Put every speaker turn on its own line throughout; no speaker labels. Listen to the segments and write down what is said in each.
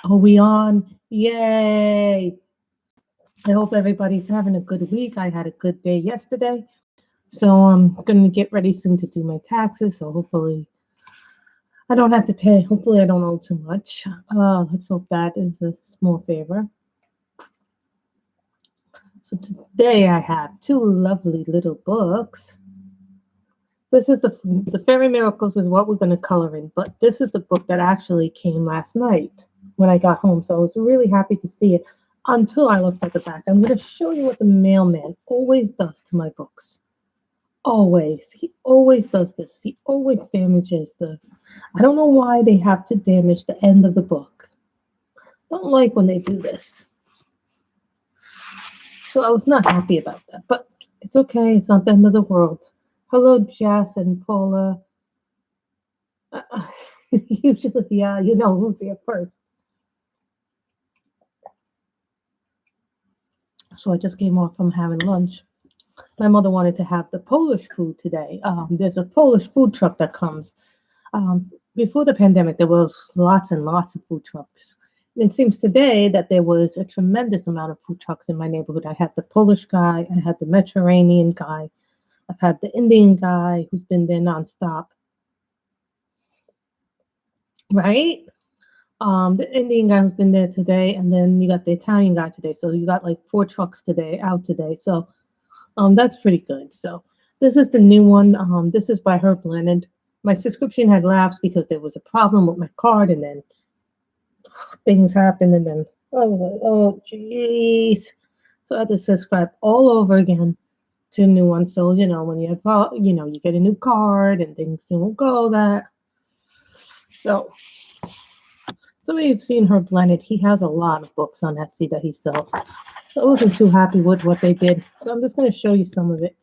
Are we on? Yay! I hope everybody's having a good week. I had a good day yesterday. So I'm going to get ready soon to do my taxes. So hopefully I don't have to pay. Hopefully I don't owe too much. Let's hope that is a small favor. So today I have two lovely little books. This is the Fairy Miracles is what we're going to color in. But this is the book that actually came last night when I got home. So I was really happy to see it until I looked at the back. I'm going to show you what the mailman always does to my books. Always. He always does this. He always damages I don't know why they have to damage the end of the book. Don't like when they do this. So I was not happy about that. But it's okay. It's not the end of the world. Hello, Jess and Paula. Usually, yeah, you know who's here first. So I just came off from having lunch. My mother wanted to have the Polish food today. There's a Polish food truck that comes. Before the pandemic, there was lots and lots of food trucks. And it seems today that there was a tremendous amount of food trucks in my neighborhood. I had the Polish guy, I had the Mediterranean guy, I've had the Indian guy who's been there nonstop. Right? The Indian guy who's been there today, and then you got the Italian guy today. So you got like 4 trucks out today. So that's pretty good. So this is the new one. This is by Herb Leonard. My subscription had lapsed because there was a problem with my card, and then things happened, and then I was like, oh jeez. So I had to subscribe all over again to a new one. So when you have, you get a new card, and things don't go that. So some of you've seen Herb Leonard. He has a lot of books on Etsy that he sells. So I wasn't too happy with what they did. So I'm just going to show you some of it.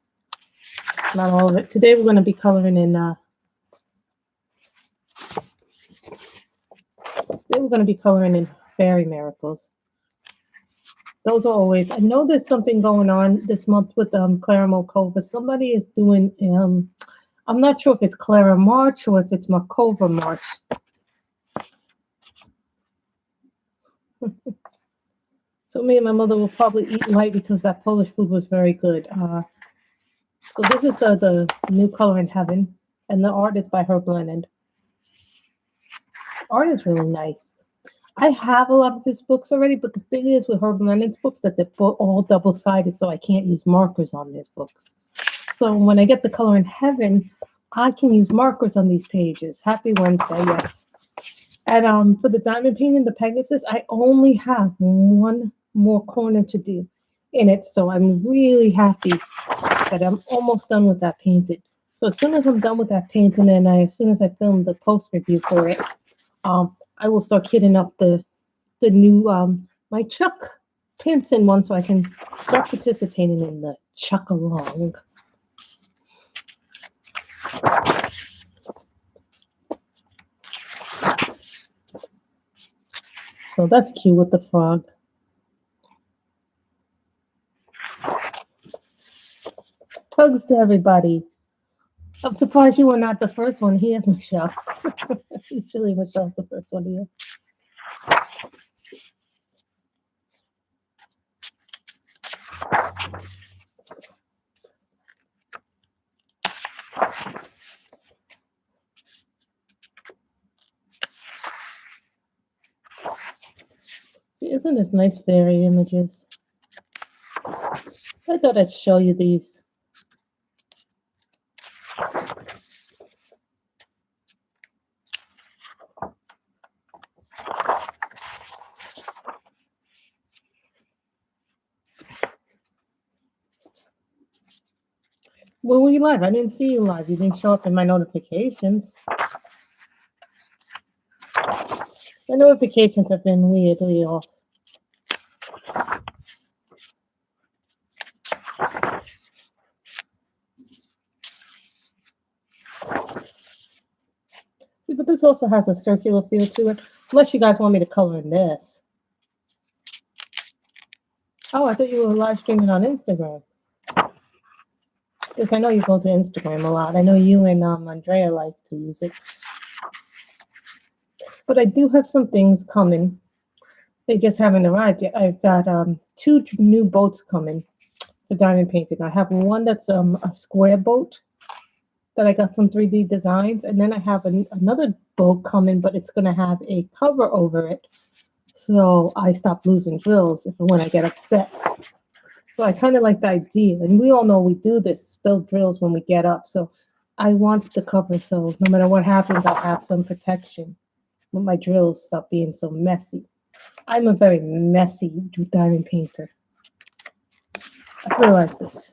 Not all of it. Today we're going to be coloring in Fairy Miracles. Those are always, I know there's something going on this month with Klara Markova. Somebody is doing, I'm not sure if it's Klara March or if it's Markova March. So me and my mother will probably eat light because that Polish food was very good. So this is the new color in Heaven, and the art is by Herb Leonard. Art is really nice. I have a lot of his books already, but the thing is with Herb Leonard's books that they're all double-sided, so I can't use markers on his books. So when I get the color in Heaven, I can use markers on these pages. Happy Wednesday, yes. And for the diamond painting, the Pegasus, I only have one more corner to do in it, so I'm really happy that I'm almost done with that painting. So as soon as I'm done with that painting, and as soon as I film the post review for it, I will start kitting up the new my Chuck Pinson one, so I can start participating in the Chuck along. So that's cute with the frog. Hugs to everybody. I'm surprised you were not the first one here, Michelle. Usually Michelle's the first one here. See, isn't this nice fairy images? I thought I'd show you these. When were you live? I didn't see you live. You didn't show up in my notifications. My notifications have been weirdly off. See, but this also has a circular feel to it. Unless you guys want me to color in this. Oh, I thought you were live streaming on Instagram. Because I know you go to Instagram a lot. I know you and Andrea like to use it. But I do have some things coming They just haven't arrived yet. I've got two new boats coming for diamond painting. I have one that's a square boat that I got from 3D Designs, and then I have another boat coming, but it's going to have a cover over it, so I stop losing drills when I get upset. So I kind of like the idea, and we all know we do this, spill drills when we get up. So I want the cover, so no matter what happens, I'll have some protection when my drills stop being so messy. I'm a very messy diamond painter. I realize this.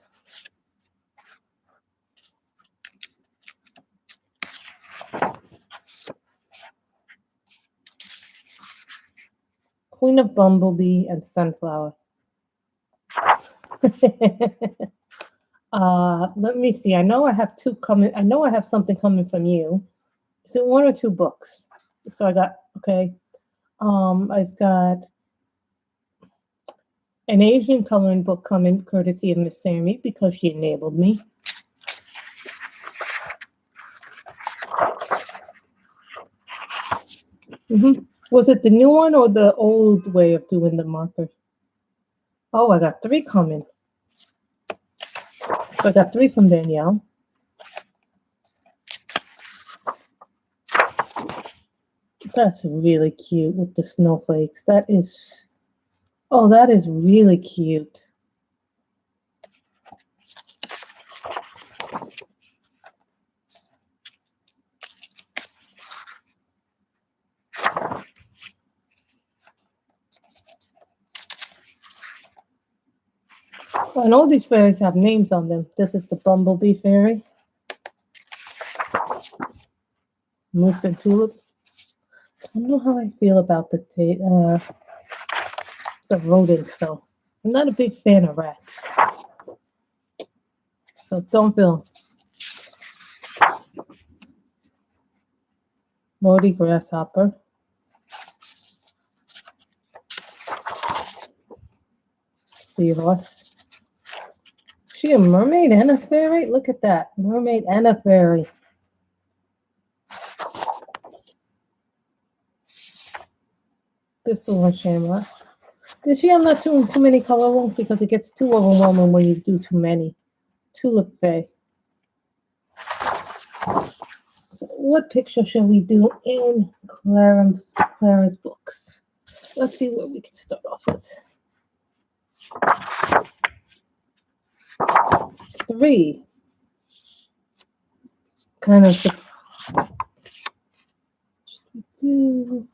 Queen of Bumblebee and Sunflower. Let me see. I know I have two coming. I know I have something coming from you. Is it one or two books? So I got, okay. I've got an Asian coloring book coming courtesy of Miss Sammy because she enabled me. Was it the new one or the old way of doing the marker? Oh, I got three coming. So I got three from Danielle. That's really cute with the snowflakes. That is, oh, that is really cute. And all these fairies have names on them. This is the Bumblebee Fairy. Moose and Tulip. I don't know how I feel about the rodents, though. I'm not a big fan of rats. So don't feel. Moldy Grasshopper. Seahorse. Is she a mermaid and a fairy? Look at that. Mermaid and a fairy. This one, Shamrock. This year I'm not doing too many color ones because it gets too overwhelming when you do too many. Tulip Fae. So what picture shall we do in Klara's books? Let's see what we can start off with. 3. Kind of do.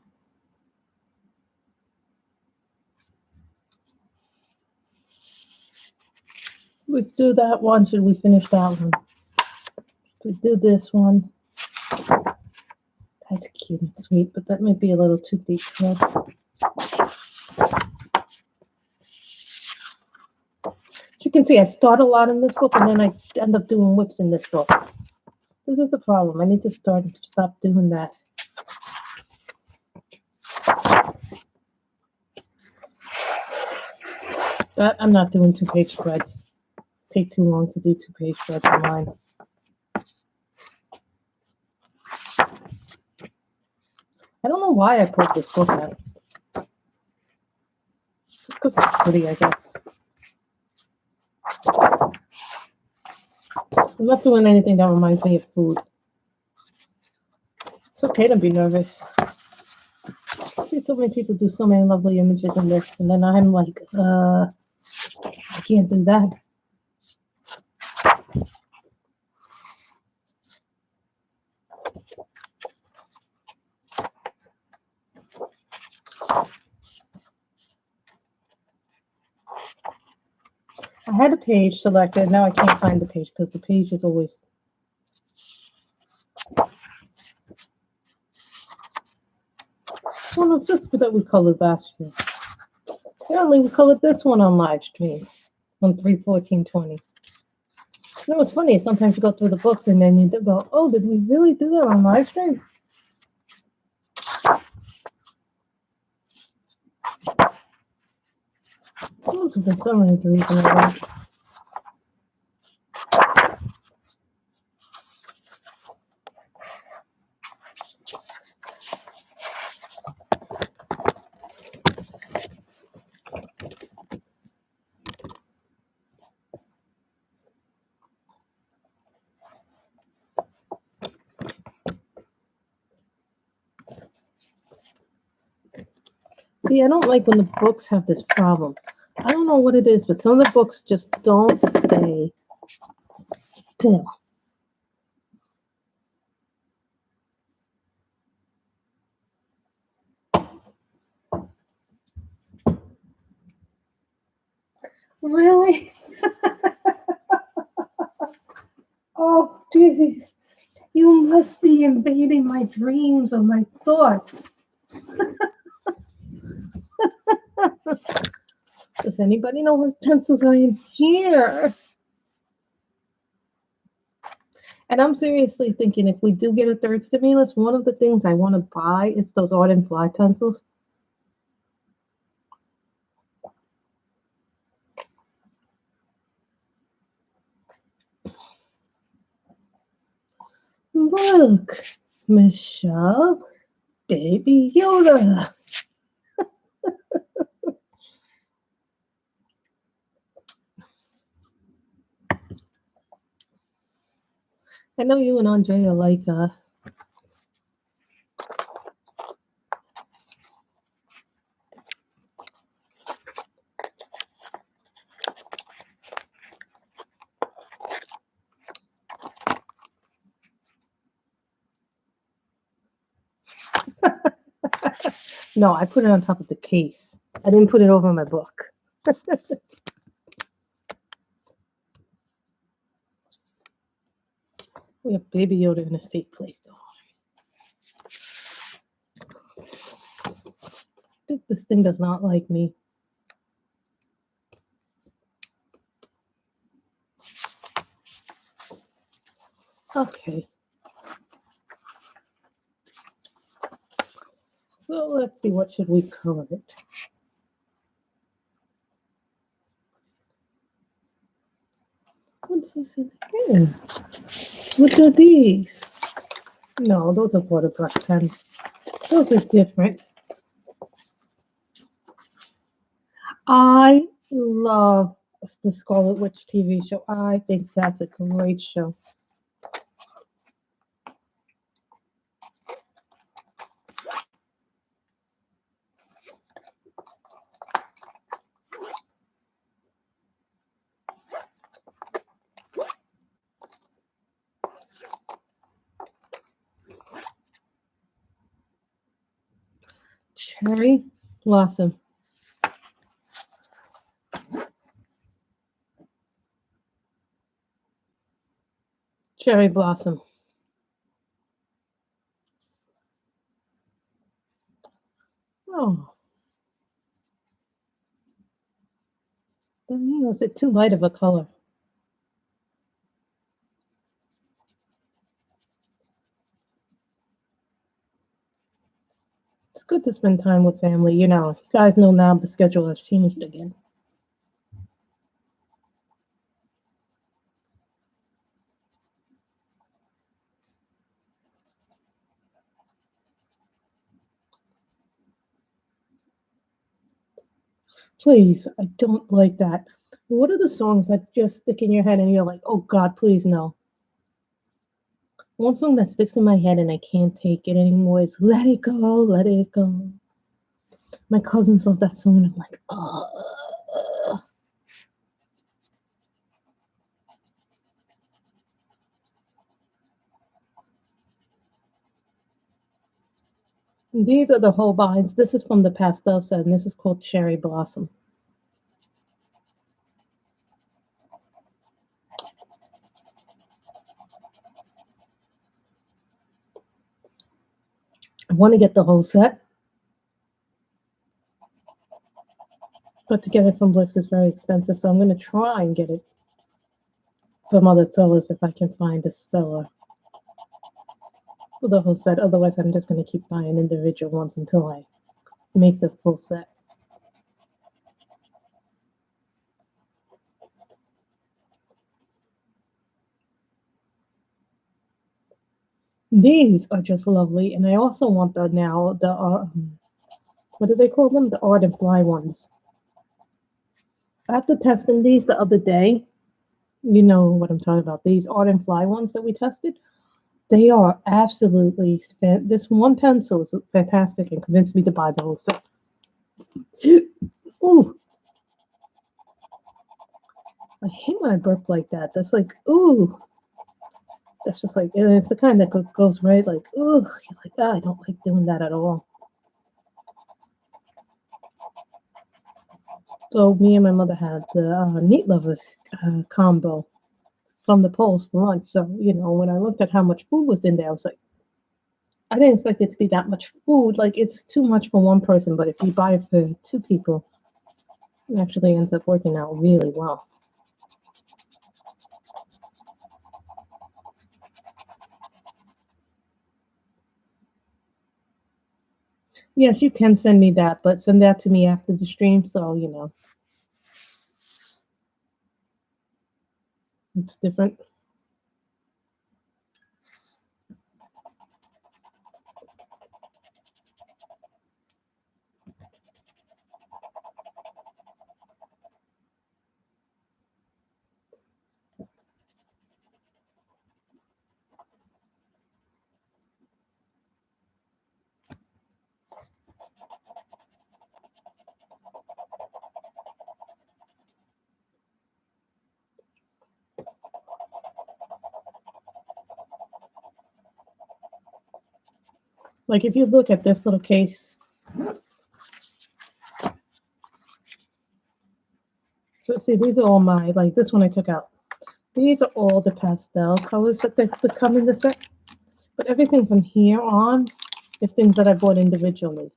We do that one. Should we finish that one? We do this one. That's cute and sweet, but that might be a little too deep. As you can see, I start a lot in this book, and then I end up doing whips in this book. This is the problem. I need to stop doing that. That I'm not doing 2-page spreads. Take too long to do 2-page spreads on mine. I don't know why I pulled this book out. Because it's pretty, I guess. I'm not doing anything that reminds me of food. It's okay to be nervous. I see so many people do so many lovely images in this, and then I'm like, I can't do that. I had a page selected. Now I can't find the page because the page is always. What was this that we colored last year? Apparently, we colored this one on Livestream on 3/14/20. You know what's funny? Sometimes you go through the books and then you go, "Oh, did we really do that on Livestream?" Must have been so many reasons. See, I don't like when the books have this problem. I don't know what it is, but some of the books just don't stay still. Really? Oh, jeez. You must be invading my dreams or my thoughts. Does anybody know what pencils are in here? And I'm seriously thinking if we do get a third stimulus, one of the things I want to buy is those art and fly pencils. Look, Michelle, Baby Yoda. I know you and Andre are like no, I put it on top of the case. I didn't put it over my book. We have Baby Yoda in a safe place, though. I think this thing does not like me. Okay. So let's see, what should we color it? What's this in here? What are these? No, those are water brush pens. Those are different. I love the Scarlet Witch TV show. I think that's a great show. Cherry Blossom. Cherry Blossom. Oh. Was it too light of a color? It's good to spend time with family. You know, you guys know now the schedule has changed again. Please, I don't like that. What are the songs that just stick in your head and you're like, oh God, please no? One song that sticks in my head and I can't take it anymore is Let It Go, Let It Go. My cousins love that song and I'm like, oh. These are the Holbeins. This is from the pastel set and this is called Cherry Blossom. I want to get the whole set. Put together from Blix is very expensive, so I'm going to try and get it from other sellers if I can find a seller for the whole set. Otherwise, I'm just going to keep buying individual ones until I make the full set. These are just lovely, and I also want the what do they call them? The art and fly ones. After testing these the other day, you know what I'm talking about. These art and fly ones that we tested, they are absolutely this one pencil is fantastic and convinced me to buy the whole set. Ooh, I hate when I burp like that. That's like, ooh. That's just like, and it's the kind that goes right, like, ooh. You're like, I don't like doing that at all. So me and my mother had the meat lovers combo from the Poles for lunch. So, when I looked at how much food was in there, I was like, I didn't expect it to be that much food. Like, it's too much for one person, but if you buy it for two people, it actually ends up working out really well. Yes, you can send me that, but send that to me after the stream, so it's different. Like, if you look at this little case, so see, these are all like this one I took out. These are all the pastel colors that come in the set. But everything from here on is things that I bought individually.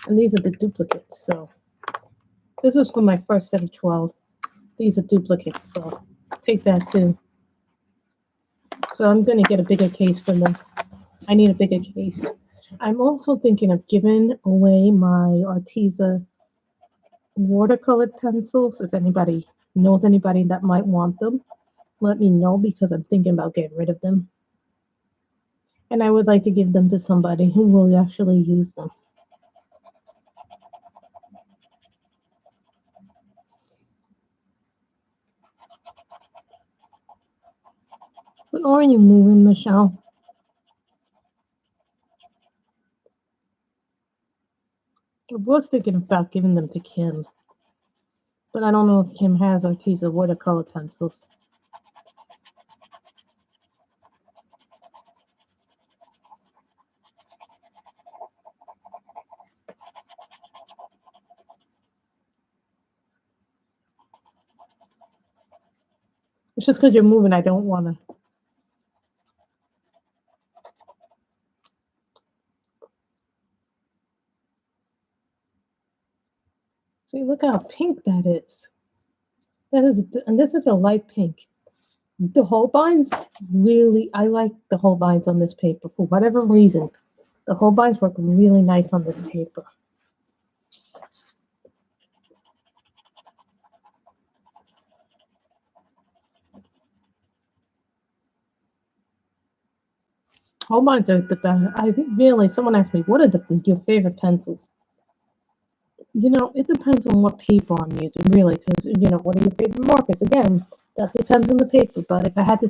And these are the duplicates. So this was for my first set of 12. These are duplicates, so take that too. So I'm going to get a bigger case for them. I need a bigger case. I'm also thinking of giving away my Arteza watercolored pencils. If anybody knows anybody that might want them, let me know because I'm thinking about getting rid of them. And I would like to give them to somebody who will actually use them. What are you moving, Michelle? I was thinking about giving them to Kim, but I don't know if Kim has Arteza watercolor pencils. It's just because you're moving, I don't want to. See, look how pink that is. That is, and this is a light pink. The Holbeins really, I like the Holbeins on this paper for whatever reason. The Holbeins work really nice on this paper. Holbeins are the best. I think really, someone asked me, what are your favorite pencils? It depends on what paper I'm using, really, because, what are your favorite markers? Again, that depends on the paper, but if I had to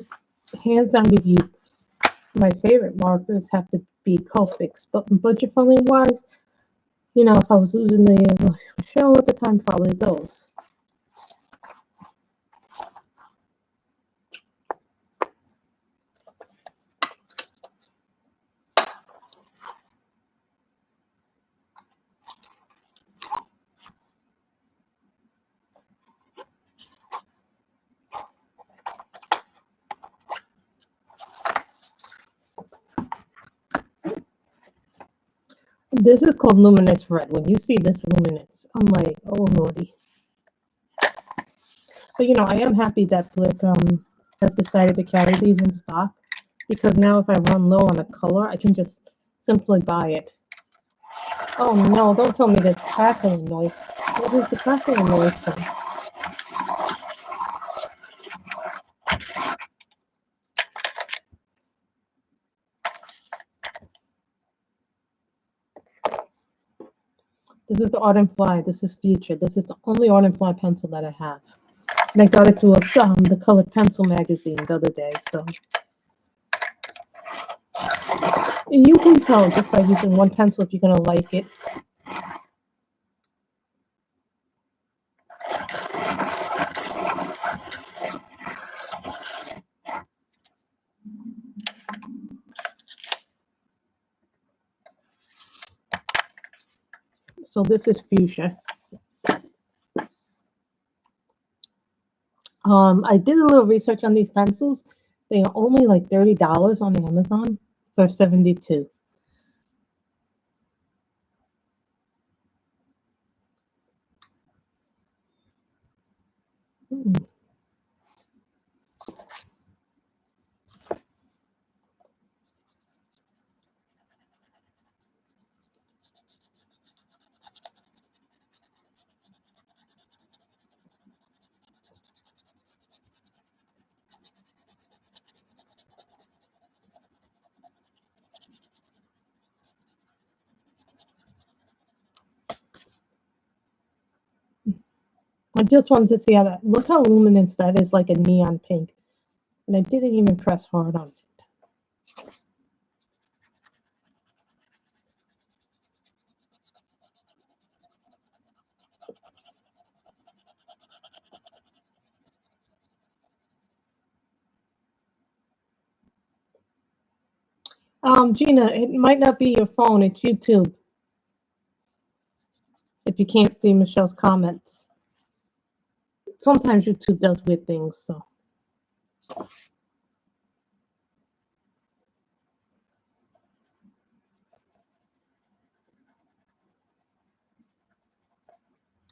hands down give you my favorite markers have to be Copics, but budget friendly wise, if I was using the show at the time, probably those. This is called Luminous Red. When you see this luminous, I'm like, oh lordy. But I am happy that Blick has decided to carry these in stock because now if I run low on a color, I can just simply buy it. Oh no, don't tell me there's crackling noise. What is the crackling noise from? This is the Art and Fly. This is Future. This is the only Art and Fly pencil that I have. And I got it through the Colored Pencil magazine the other day. So and you can tell just by using one pencil if you're going to like it. So this is Fuchsia. I did a little research on these pencils. They are only like $30 on Amazon for 72. I just wanted to see how that. Look how luminous that is, like a neon pink. And I didn't even press hard on it. Gina, it might not be your phone, it's YouTube. If you can't see Michelle's comments. Sometimes YouTube does weird things, so.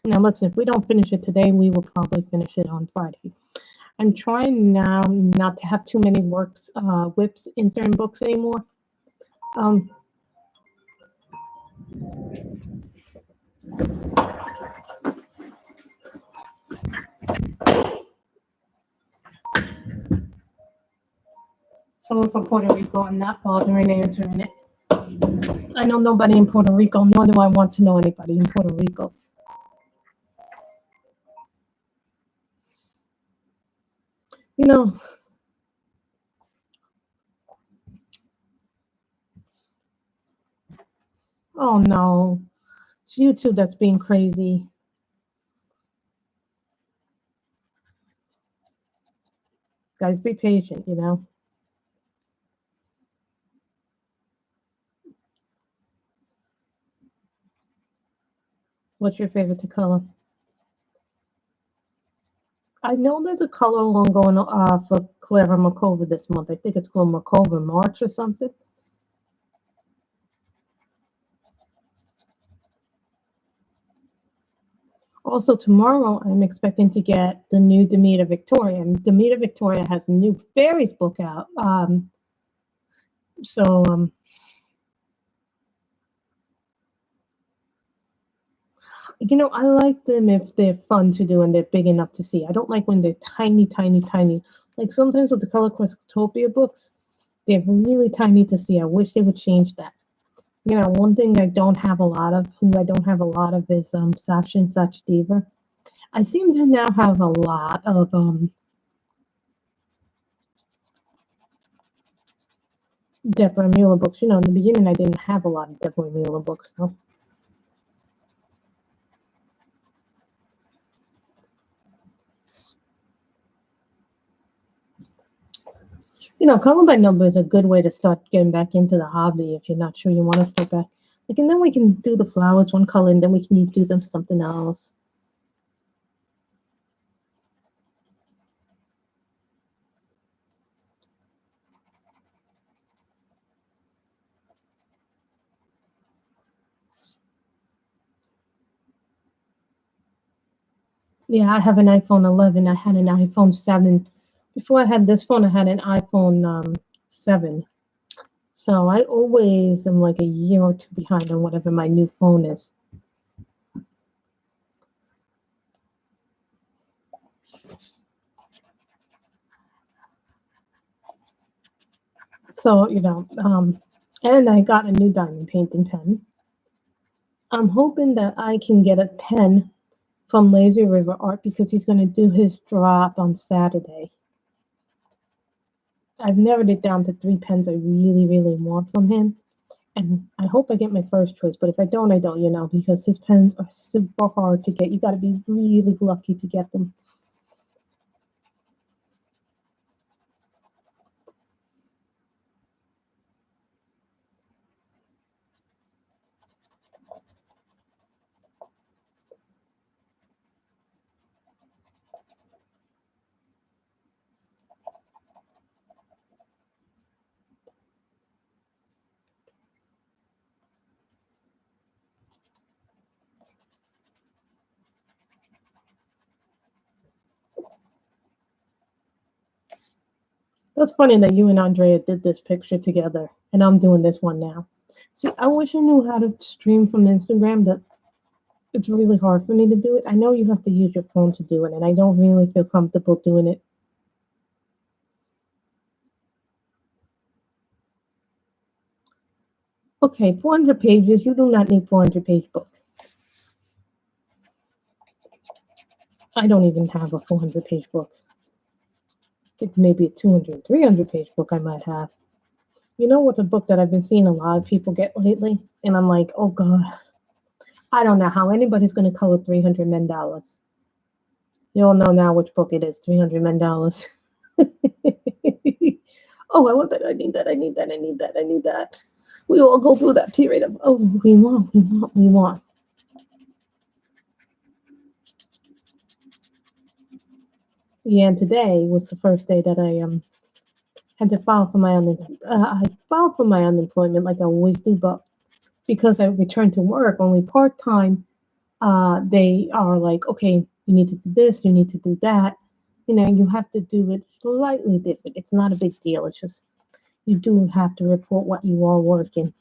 Now listen, if we don't finish it today, we will probably finish it on Friday. I'm trying now not to have too many whips in certain books anymore. Someone from Puerto Rico, I'm not bothering answering it. I know nobody in Puerto Rico, nor do I want to know anybody in Puerto Rico. You know, oh no, it's YouTube that's being crazy. Guys, be patient, you know. What's your favorite to color? I know there's a color along going for Klara Markova this month. I think it's called Markova March or something. Also, tomorrow I'm expecting to get the new Demeter Victoria. And Demeter Victoria has a new fairies book out. So you know, I like them if they're fun to do and they're big enough to see. I don't like when they're tiny, tiny, tiny. Like sometimes with the Color Questopia books, they're really tiny to see. I wish they would change that. You know, one thing I don't have a lot of, who I don't have a lot of, is Sasha and Satch Diva. I seem to now have a lot of Deborah Mueller books. You know, in the beginning I didn't have a lot of Deborah Mueller books, though. You know, color by number is a good way to start getting back into the hobby if you're not sure you want to step back. Like, and then we can do the flowers one color, and then we can do them something else. Yeah, I have an iPhone 11. I had an iPhone 7. Before I had this phone, I had an iPhone 7. So I always am like a year or two behind on whatever my new phone is. So, you know, and I got a new diamond painting pen. I'm hoping that I can get a pen from Lazy River Art because he's going to do his drop on Saturday. I've narrowed it down to 3 pens I really, really want from him. And I hope I get my first choice, but if I don't, I don't, you know, because his pens are super hard to get. You got to be really lucky to get them. That's funny that you and Andrea did this picture together, and I'm doing this one now. See, I wish I knew how to stream from Instagram, but it's really hard for me to do it. I know you have to use your phone to do it, and I don't really feel comfortable doing it. Okay, 400 pages. You do not need 400-page book. I don't even have a 400-page book. I think maybe a 200, 300-page book I might have. You know what's a book that I've been seeing a lot of people get lately? And I'm like, oh God, I don't know how anybody's going to color 300 mandalas. You all know now which book it is, 300 mandalas. Oh, I want that, I need that, I need that, I need that, I need that. We all go through that period of, oh, we want. Yeah, and today was the first day that I had to file for my I filed for my unemployment like I always do, but because I returned to work only part time, they are like, okay, you need to do this, you need to do that. You know, you have to do it slightly different. It's not a big deal. It's just you do have to report what you are working.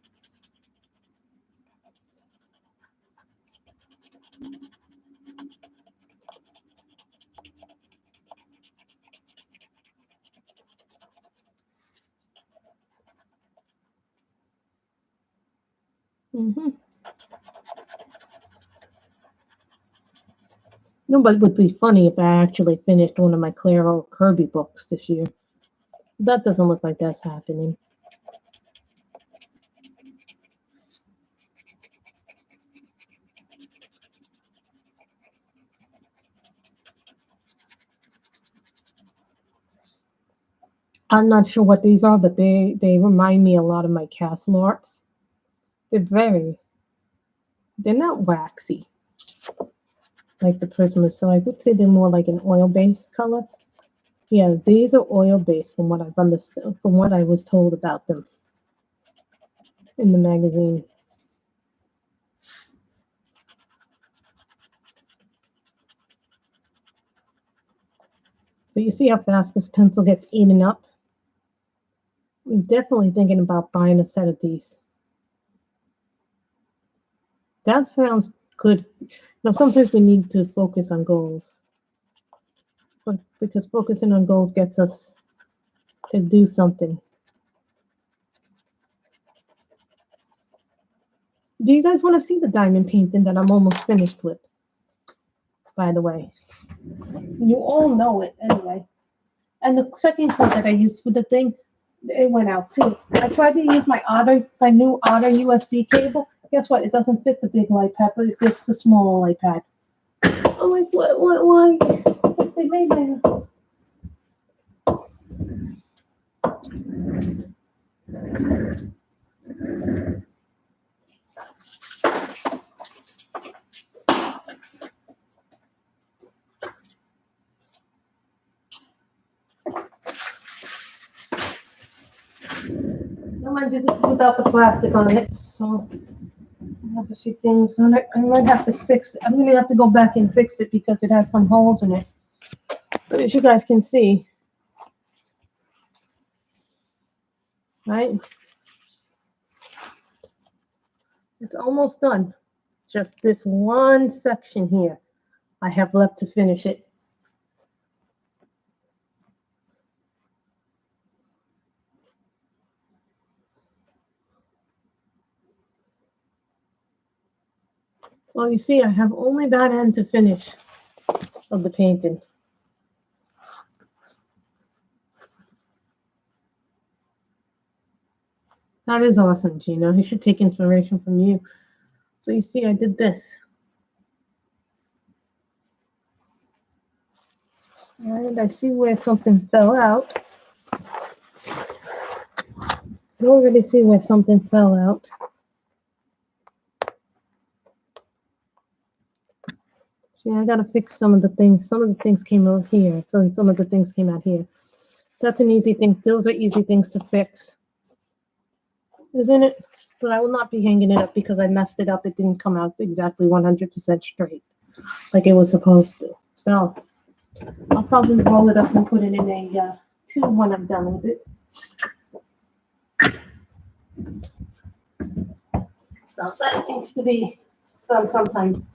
hmm No, but it would be funny if I actually finished one of my Clara Kirby books this year. That doesn't look like that's happening. I'm not sure what these are, but they remind me a lot of my castle arts. They're they're not waxy like the Prismas, so I would say they're more like an oil-based color. Yeah, these are oil-based from what I've understood, from what I was told about them in the magazine. But you see how fast this pencil gets eaten up? I'm definitely thinking about buying a set of these. That sounds good. Now, sometimes we need to focus on goals, but because focusing on goals gets us to do something. Do you guys want to see the diamond painting that I'm almost finished with? By the way, you all know it anyway. And the second coat that I used for the thing, it went out too. I tried to use my new Otter USB cable. Guess what? It doesn't fit the big iPad, but it fits the small iPad. I'm like, why? They made my. No, mind you, this is without the plastic on it, so I have a few things on it. I might have to fix it. I'm gonna have to go back and fix it because it has some holes in it. But as you guys can see, right? It's almost done. Just this one section here I have left to finish it. So you see, I have only that end to finish of the painting. That is awesome, Gina. You should take inspiration from you. So you see, I did this. And I see where something fell out. I already see where something fell out. See, I gotta fix some of the things. Some of the things came out here, so some of the things came out here. That's an easy thing. Those are easy things to fix, isn't it? But I will not be hanging it up because I messed it up. It didn't come out exactly 100% straight like it was supposed to. So I'll probably roll it up and put it in a two when I'm done with it. So that needs to be done sometime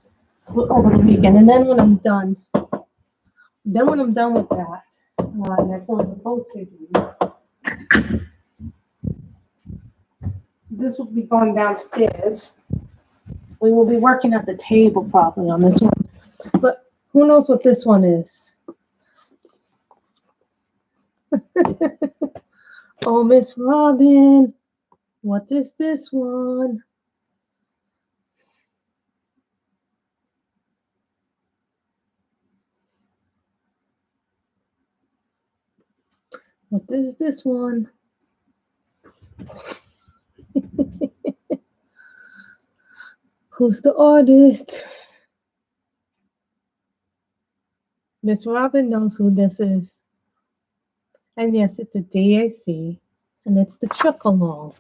over the weekend. And then when I'm done with that, and I fill in the postage, this will be going downstairs. We will be working at the table probably on this one. But who knows what this one is? Oh, Miss Robin, what is this one? What is this one? Who's the artist? Miss Robin knows who this is. And yes, it's a DAC, and it's the Chuck Along.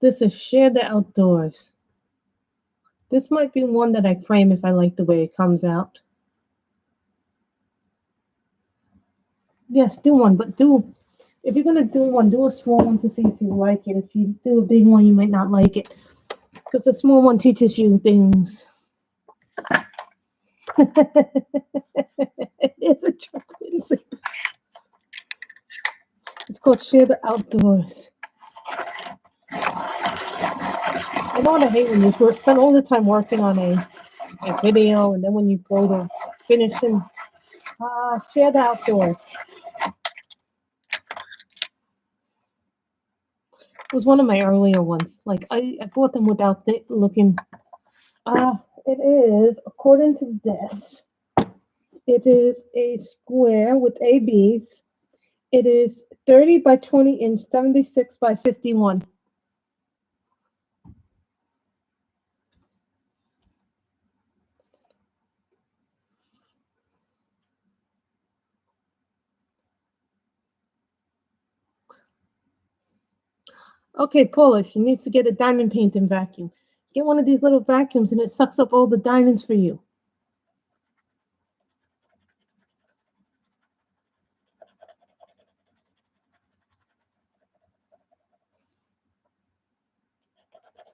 This is Share the Outdoors. This might be one that I frame if I like the way it comes out. Yes, do one, but if you're gonna do one, do a small one to see if you like it. If you do a big one, you might not like it. Because the small one teaches you things. It is a truck. It's called Share the Outdoors. I know what I hate when you spend all the time working on a video, and then when you go to finish and share the outdoors. It was one of my earlier ones. Like I bought them without looking. It is, according to this, it is a square with ABs. It is 30 by 20 inch, 76 by 51. Okay, Paula, she needs to get a diamond painting vacuum. Get one of these little vacuums and it sucks up all the diamonds for you.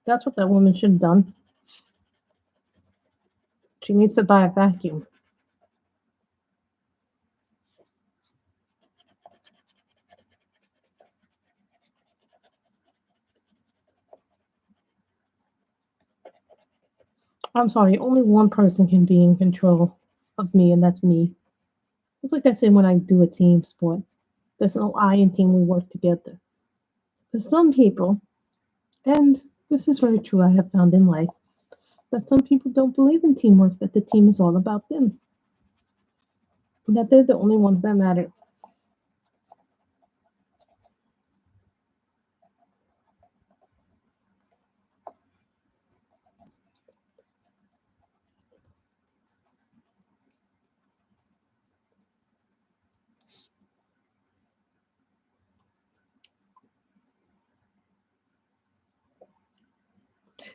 That's what that woman should have done. She needs to buy a vacuum. I'm sorry, only one person can be in control of me, and that's me. It's like I said when I do a team sport. There's no I in team, we work together. For some people, and this is very true, I have found in life, that some people don't believe in teamwork, that the team is all about them. That they're the only ones that matter.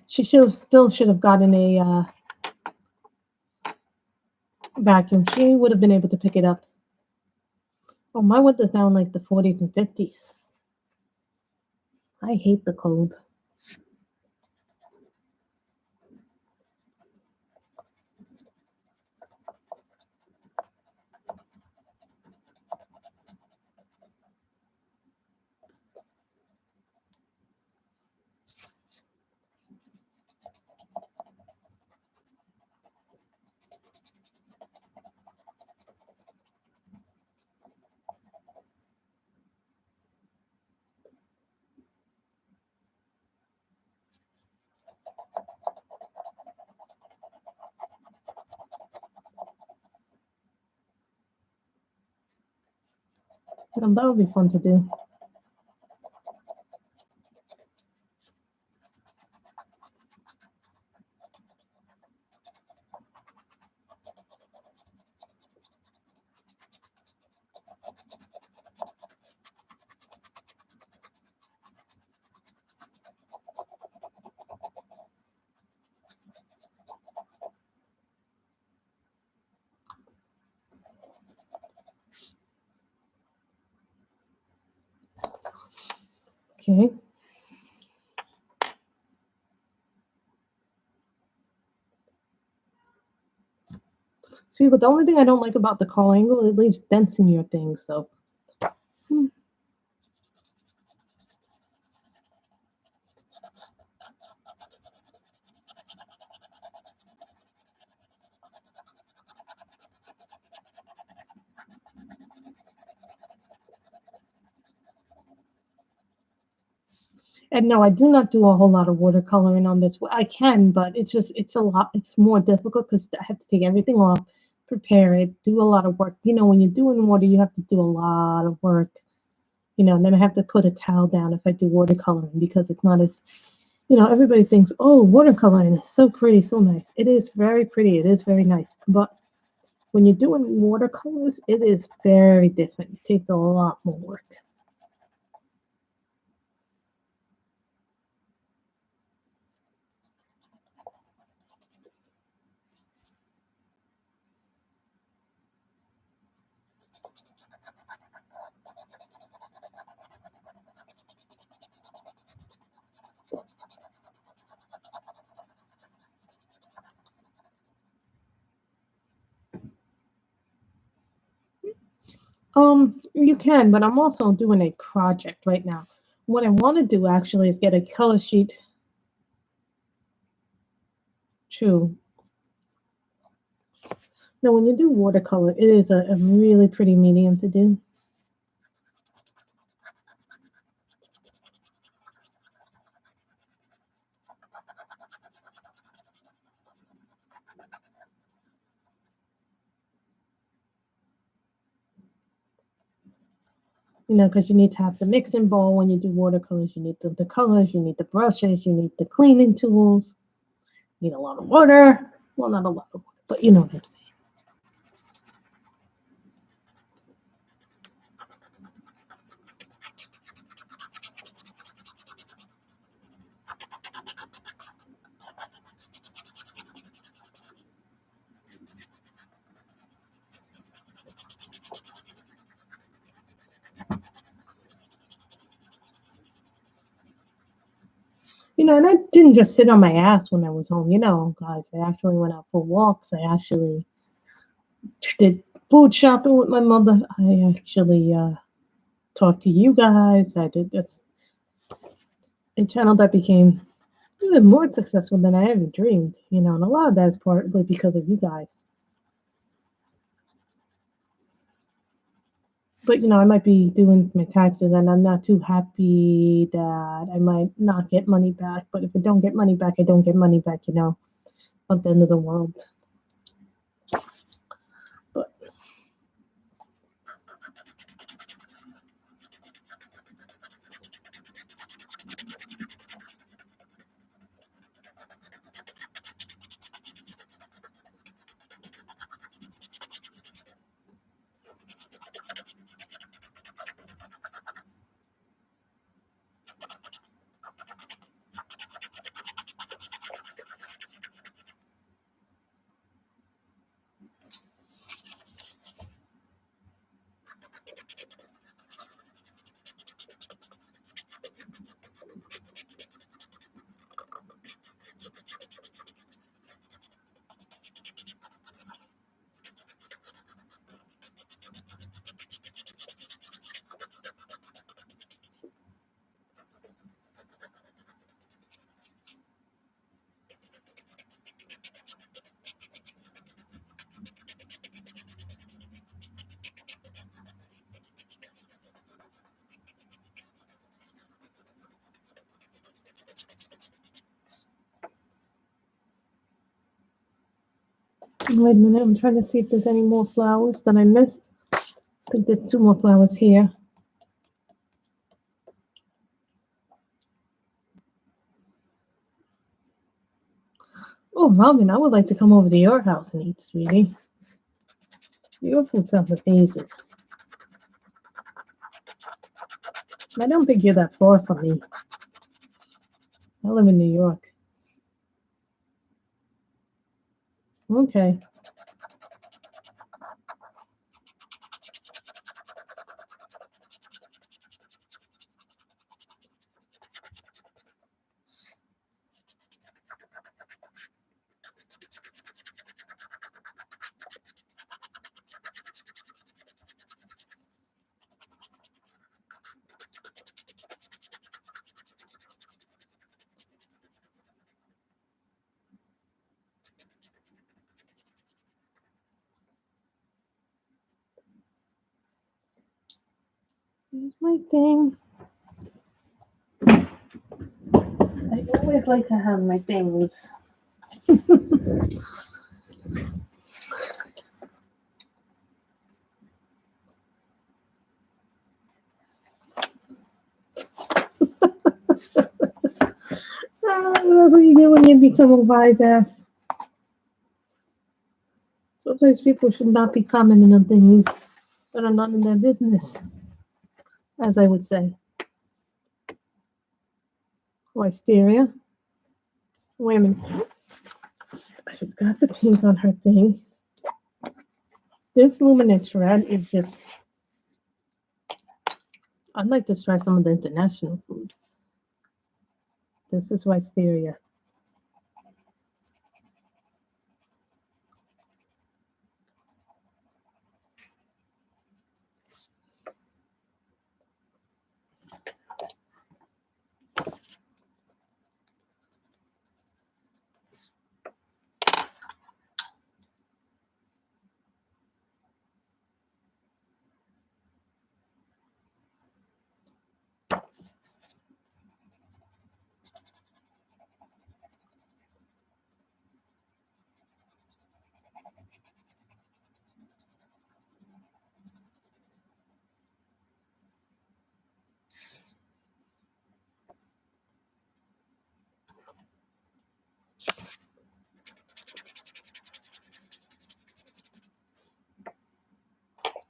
She still should have gotten a vacuum. She would have been able to pick it up. Oh, my winter's down like the 40s and 50s. I hate the cold. That would be fun to do. Okay. See, but the only thing I don't like about the call angle, it leaves dents in your thing, so. Hmm. And no, I do not do a whole lot of watercoloring on this. I can, but it's a lot. It's more difficult because I have to take everything off, prepare it, do a lot of work. When you're doing water, you have to do a lot of work. And then I have to put a towel down if I do watercoloring because it's not as, everybody thinks, oh, watercoloring is so pretty, so nice. It is very pretty. It is very nice. But when you're doing watercolors, it is very different. It takes a lot more work. You can, but I'm also doing a project right now. What I want to do actually is get a color sheet. True. Now, when you do watercolor, it is a really pretty medium to do. Because you need to have the mixing bowl when you do watercolors. You need the colors, you need the brushes, you need the cleaning tools, you need a lot of water. Well, not a lot of water, but you know what I'm saying. And I didn't just sit on my ass when I was home, guys. I actually went out for walks. I actually did food shopping with my mother. I actually talked to you guys. I did this a channel that became even more successful than I ever dreamed, and a lot of that's partly because of you guys. But I might be doing my taxes and I'm not too happy that I might not get money back. But if I don't get money back, I don't get money back, at the end of the world. But wait a minute, I'm trying to see if there's any more flowers that I missed. I think there's 2 more flowers here. Oh, Robin, I would like to come over to your house and eat, sweetie. Your food sounds amazing. I don't think you're that far from me. I live in New York. Okay. Here's my thing. I always like to have my things. That's what you get when you become a wise ass. Sometimes people should not be commenting on things that are not in their business, as I would say. Wisteria. Wait a minute. I forgot the pink on her thing. This Luminous Red is just. I'd like to try some of the international food. This is Wisteria.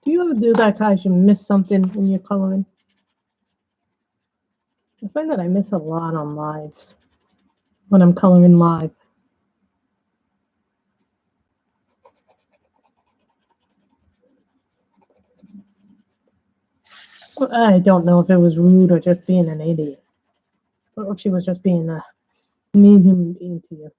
Do you ever do that, guys? You miss something when you're coloring? I find that I miss a lot on lives when I'm coloring live. I don't know if it was rude or just being an idiot, or if she was just being a mean human being to you.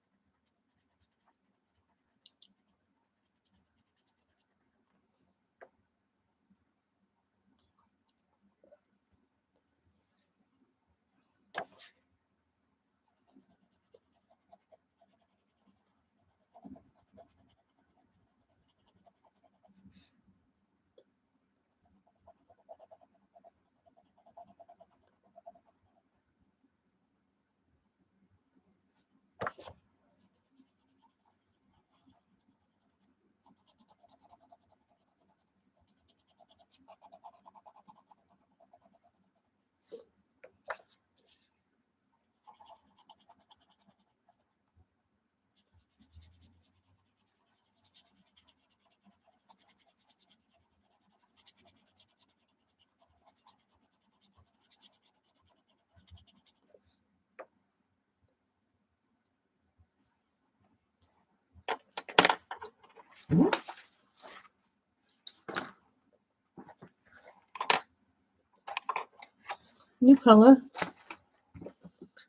New color.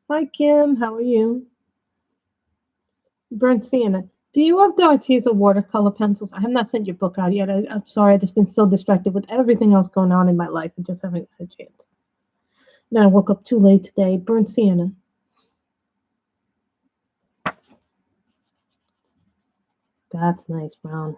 Hi, Kim. How are you? Burnt sienna. Do you have the Arteza watercolor pencils? I have not sent your book out yet. I'm sorry. I've just been so distracted with everything else going on in my life and just haven't had a chance. Then I woke up too late today. Burnt sienna. That's nice brown.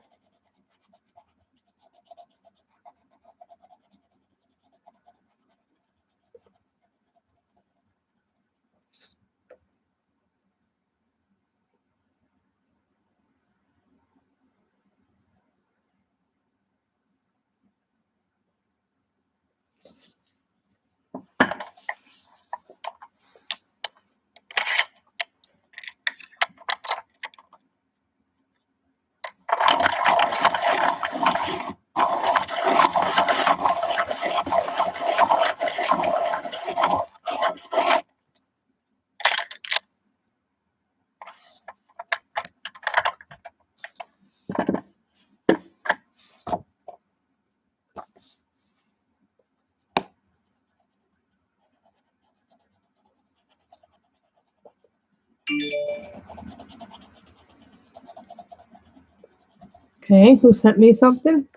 Okay, who sent me something?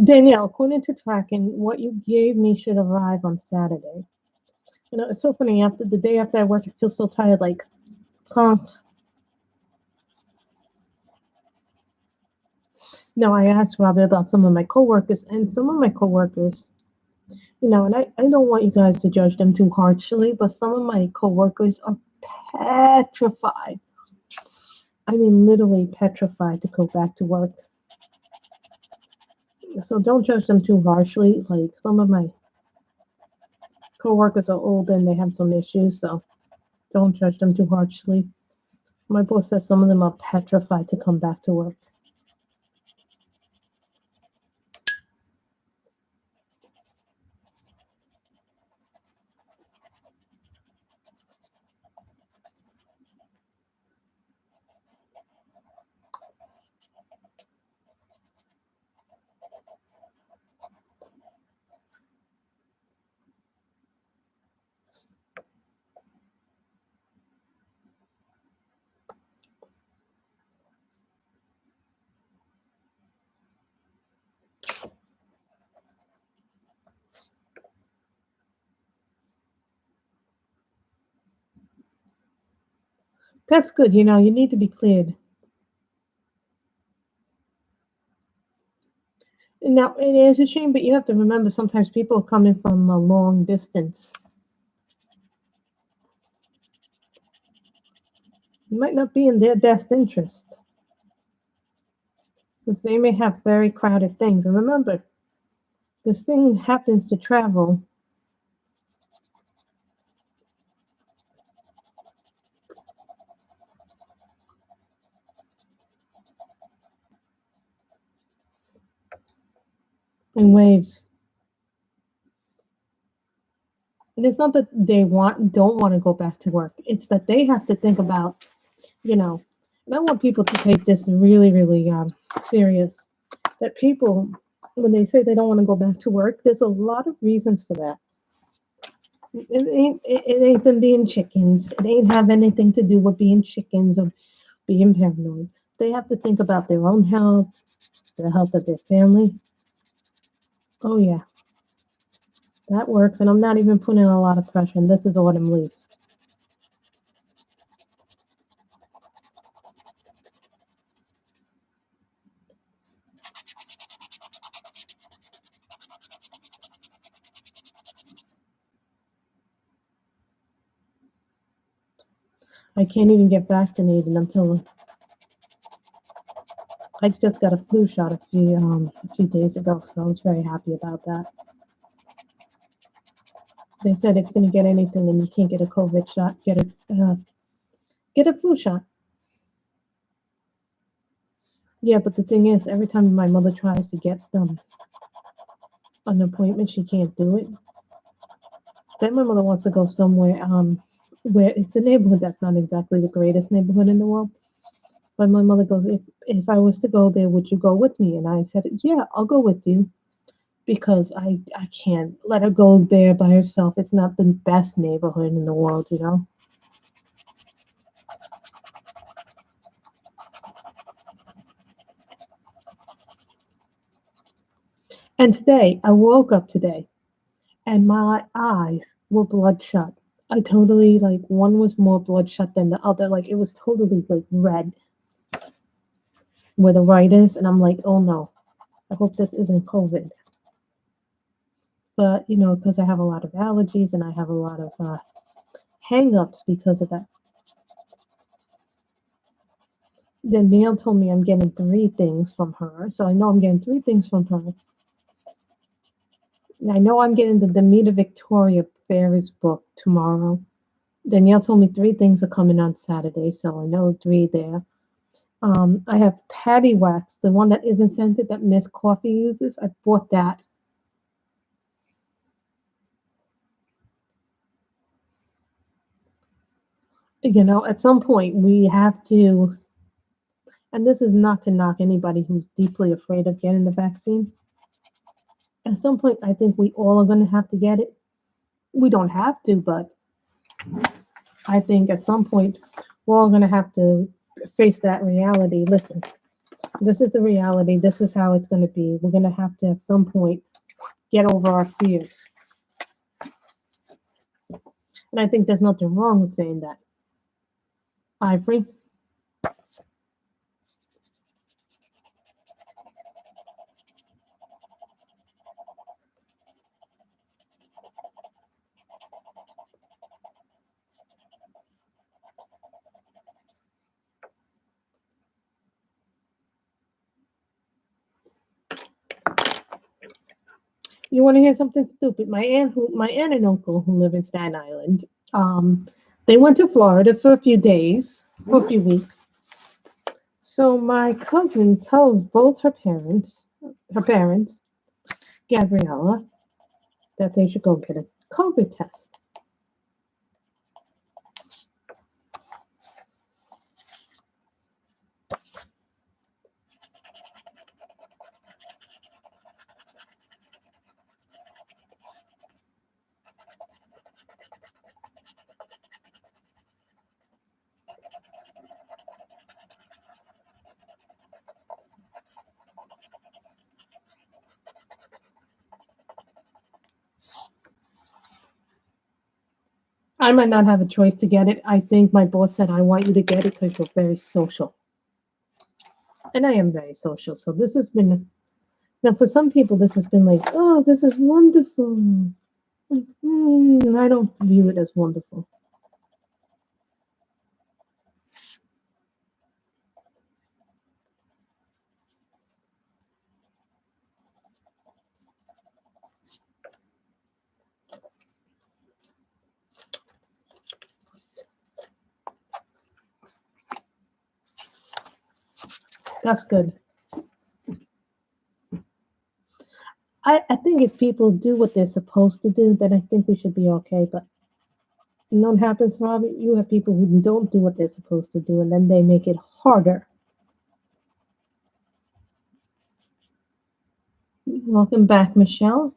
Danielle, according to tracking, what you gave me should arrive on Saturday. You know, it's so funny. After the day after I work, I feel so tired. Like, huh? No, I asked Robert about some of my coworkers, and some of my coworkers, you know, and I don't want you guys to judge them too harshly, but some of my coworkers are petrified. I mean, literally petrified to go back to work. So don't judge them too harshly. Like some of my coworkers are older and they have some issues, so don't judge them too harshly. My boss says some of them are petrified to come back to work. That's good. You know, you need to be cleared. Now, it is a shame, but you have to remember sometimes people are coming from a long distance. It might not be in their best interest because they may have very crowded things. And remember, this thing happens to travel in waves. And it's not that they don't want to go back to work. It's that they have to think about, you know, and I want people to take this really, really serious. That people, when they say they don't want to go back to work, there's a lot of reasons for that. It ain't them being chickens. It ain't have anything to do with being chickens or being paranoid. They have to think about their own health, the health of their family. Oh yeah, that works. And I'm not even putting a lot of pressure. And this is autumn leaf. I can't even get vaccinated until I just got a flu shot a few days ago, so I was very happy about that. They said if you're gonna get anything and you can't get a COVID shot, get a flu shot. Yeah, but the thing is, every time my mother tries to get an appointment, she can't do it. Then my mother wants to go somewhere where it's a neighborhood that's not exactly the greatest neighborhood in the world. But my mother goes, if I was to go there, would you go with me? And I said, yeah, I'll go with you because I can't let her go there by herself. It's not the best neighborhood in the world, you know. And today, I woke up today and my eyes were bloodshot. I totally like one was more bloodshot than the other. Like it was totally like red where the right is, and I'm like, oh no, I hope this isn't COVID. But you know, because I have a lot of allergies and I have a lot of hang-ups because of that. Then Neil told me I'm getting three things from her, so I know I'm getting three things from her. I know I'm getting the Demeter Victoria Fairies book tomorrow. Danielle told me three things are coming on Saturday, so I know three there. I have Patty Wax, the one that isn't scented that Miss Coffee uses. I bought that. You know, at some point we have to, and this is not to knock anybody who's deeply afraid of getting the vaccine. At some point, I think we all are going to have to get it. We don't have to, but I think at some point we're all going to have to face that reality. Listen, This is the reality. This is how it's going to be. We're going to have to, at some point, get over our fears. And I think there's nothing wrong with saying that. Ivory. You want to hear something stupid? My aunt and uncle who live in Staten Island, they went to Florida for a few days, for a few weeks. So my cousin tells both her parents, Gabriella, that they should go get a COVID test. I might not have a choice to get it. I think my boss said, I want you to get it because you're very social. And I am very social. So this has been, now for some people, this has been like, oh, this is wonderful. Like, I don't view it as wonderful. That's good. I think if people do what they're supposed to do, then I think we should be okay. But you know what happens, Robbie? You have people who don't do what they're supposed to do, and then they make it harder. Welcome back, Michelle.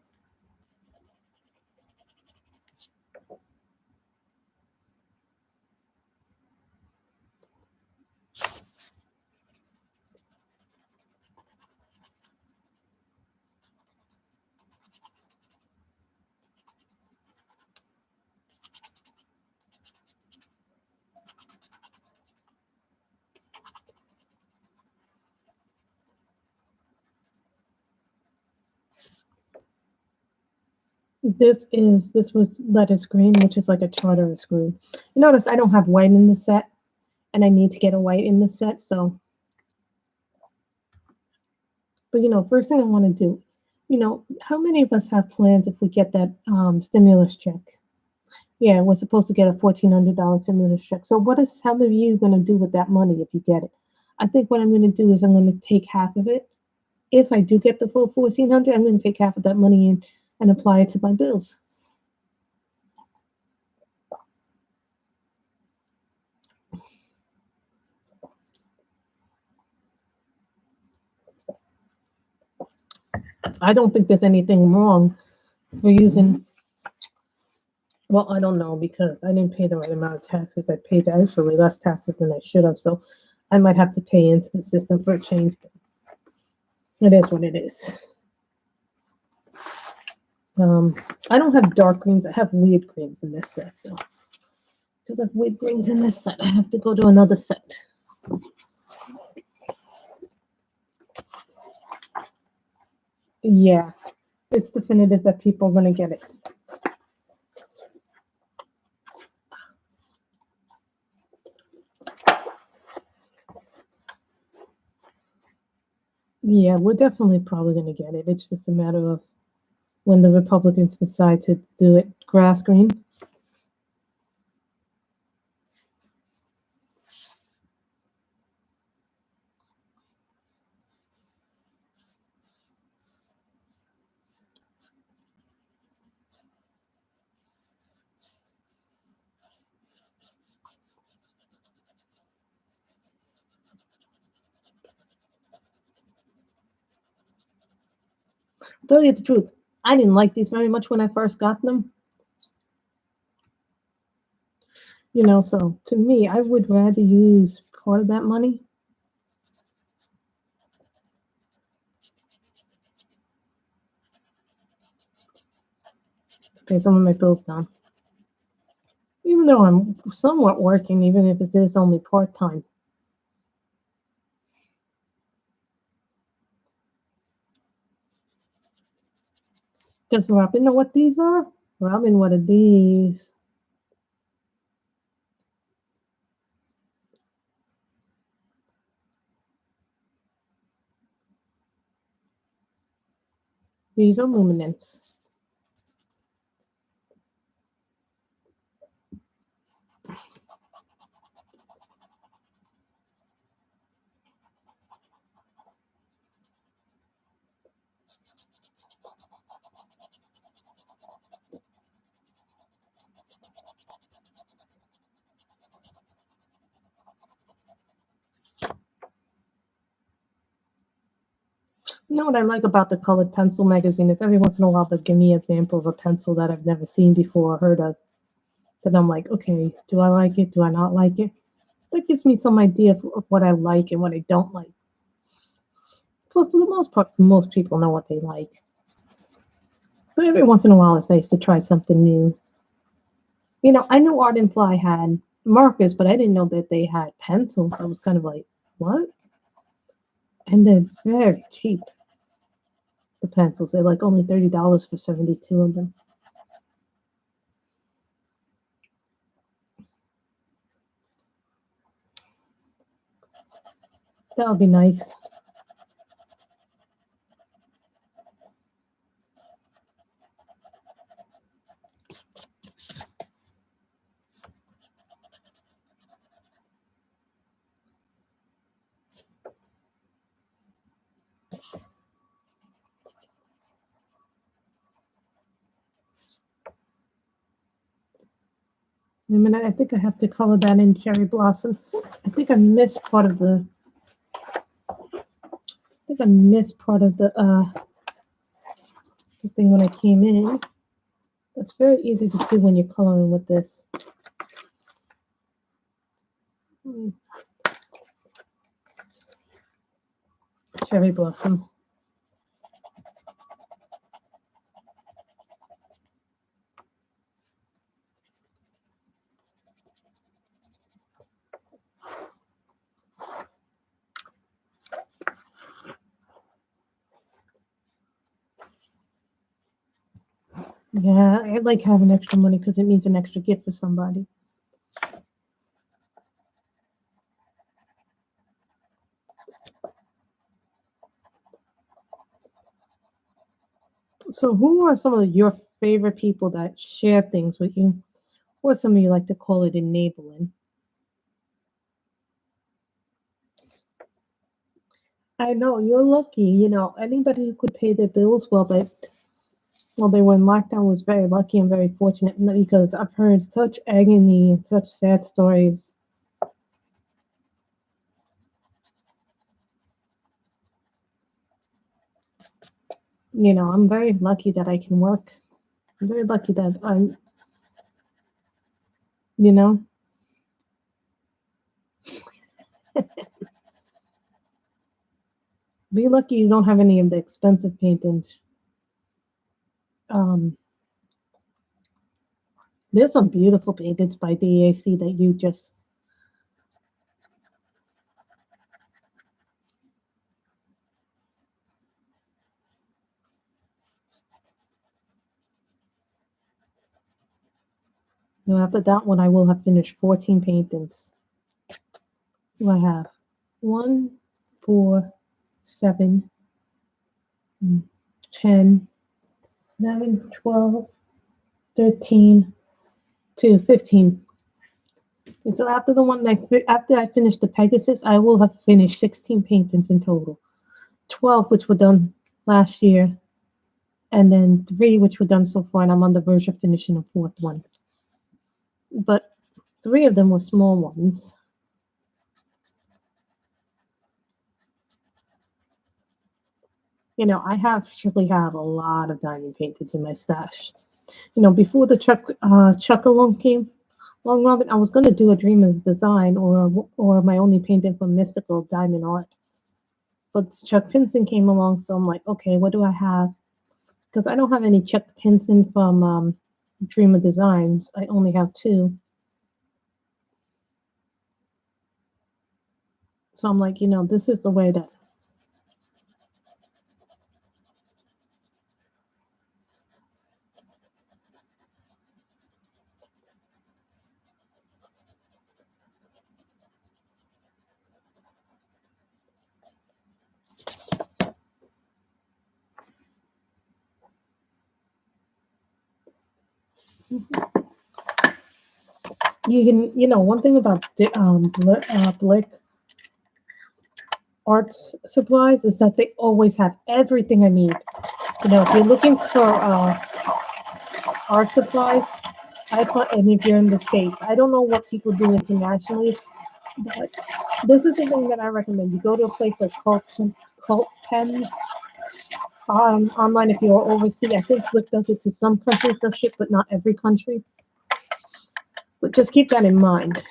This was lettuce green, which is like a chartreuse green. You notice I don't have white in the set, and I need to get a white in the set. So, but first thing I want to do, how many of us have plans if we get that stimulus check? Yeah, we're supposed to get a $1,400 stimulus check. So, what is how many of you going to do with that money if you get it? I think what I'm going to do is I'm going to take half of it. If I do get the full 1,400, I'm going to take half of that money and apply it to my bills. I don't think there's anything wrong for using. Well, I don't know because I didn't pay the right amount of taxes. I paid actually less taxes than I should have, so I might have to pay into the system for a change. It is what it is. I don't have dark greens. I have weird greens in this set. So because I have weird greens in this set, I have to go to another set. Yeah, it's definitive that people are going to get it. Yeah, we're definitely probably going to get it. It's just a matter of when the Republicans decide to do it grass green. Tell you the truth, I didn't like these very much when I first got them. So to me, I would rather use part of that money pay some of my bills down. Even though I'm somewhat working, even if it is only part-time. Does Robin know what these are? Robin, what are these? These are luminance. You know what I like about the Colored Pencil magazine is every once in a while they'll give me an example of a pencil that I've never seen before or heard of. Then I'm like, okay, do I like it? Do I not like it? That gives me some idea of what I like and what I don't like. For the most part, most people know what they like. But every once in a while, it's nice to try something new. You know, I knew Art and Fly had markers, but I didn't know that they had pencils. I was kind of like, what? And they're very cheap. The pencils, they're like only $30 for 72 of them. That would be nice. I mean, I think I have to color that in Cherry Blossom. I think I missed part of the. I think I missed part of the thing when I came in. It's very easy to see when you're coloring with this. Cherry Blossom. Yeah, I like having extra money because it means an extra gift for somebody. So, who are some of your favorite people that share things with you? Or some of you like to call it enabling? I know you're lucky. You know, anybody who could pay their bills well, but well, they were in lockdown was very lucky and very fortunate because I've heard such agony and such sad stories. You know, I'm very lucky that I can work. I'm very lucky that I'm, you know, be lucky you don't have any of the expensive paintings. Um, there's some beautiful paintings by DAC that you just. You know, after that one, I will have finished 14 paintings. Do I have 1, 4, 7, 10, 11, 12, 13, to 15. And so after the one after I finish the Pegasus, I will have finished 16 paintings in total. 12 which were done last year, and then 3 which were done so far, and I'm on the verge of finishing a 4th one. But 3 of them were small ones. You know, I actually have a lot of diamond paintings in my stash. You know, before the Chuck along came, Long Robin, I was going to do a Dreamer's Design or my only painting from Mystical Diamond Art. But Chuck Pinson came along, so I'm like, okay, what do I have? Because I don't have any Chuck Pinson from Dreamer Designs. I only have two. So I'm like, this is the way that. You can, one thing about Blick arts supplies is that they always have everything I need. If you're looking for art supplies, and if you're in the States, I don't know what people do internationally, but this is the thing that I recommend. You go to a place like Cult Pens online if you're overseas. I think Blick does it to some countries, does ship, but not every country. But just keep that in mind.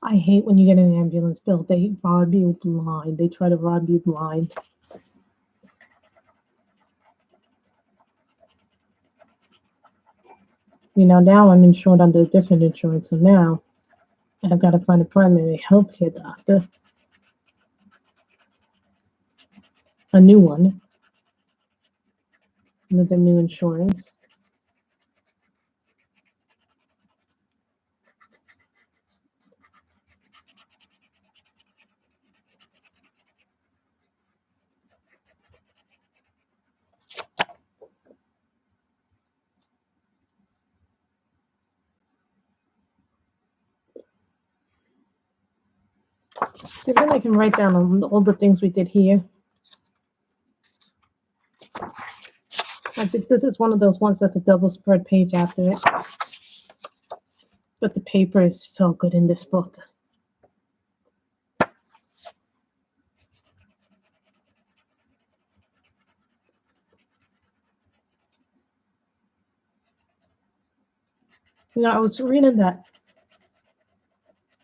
I hate when you get an ambulance bill. They rob you blind. They try to rob you blind. Now I'm insured under a different insurance, so now I've got to find a primary health care doctor. A new one. With the new insurance. So then I can write down all the things we did here. I think this is one of those ones that's a double spread page after it. But the paper is so good in this book. I was reading that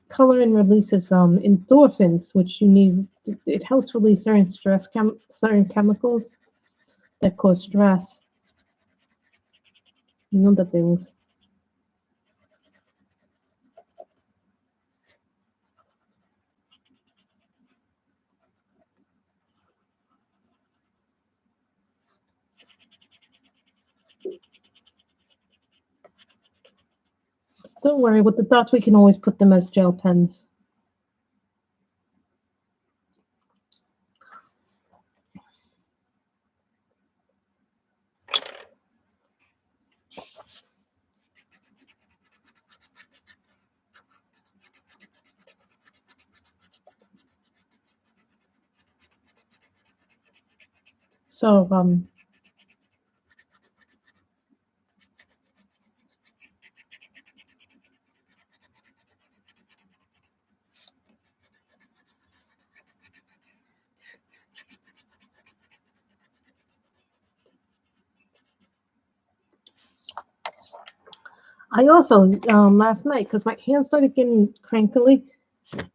coloring releases endorphins, which you need. It helps release certain certain chemicals that cause stress. The things. Don't worry, with the dots we can always put them as gel pens. So I also last night, because my hands started getting crinkly,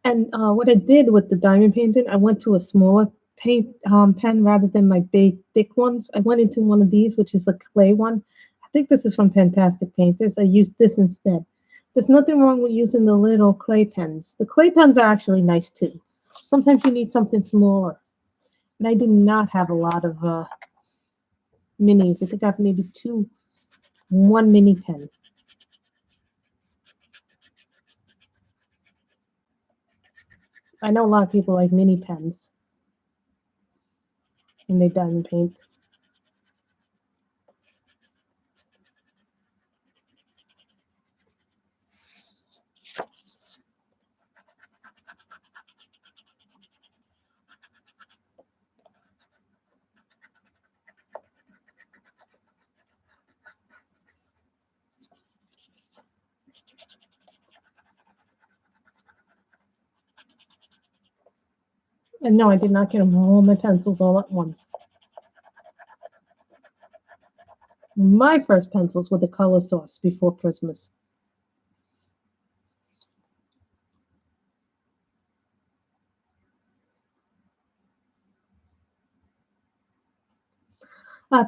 and what I did with the diamond painting, I went to a smaller pen rather than my big thick ones. I went into one of these, which is a clay one. I think this is from Fantastic Painters. I used this instead. There's nothing wrong with using the little clay pens. The clay pens are actually nice too. Sometimes you need something smaller. And I do not have a lot of minis. I think I have maybe one mini pen. I know a lot of people like mini pens when they diamond paint. And no, I did not get them all my pencils all at once. My first pencils were the color source before Christmas.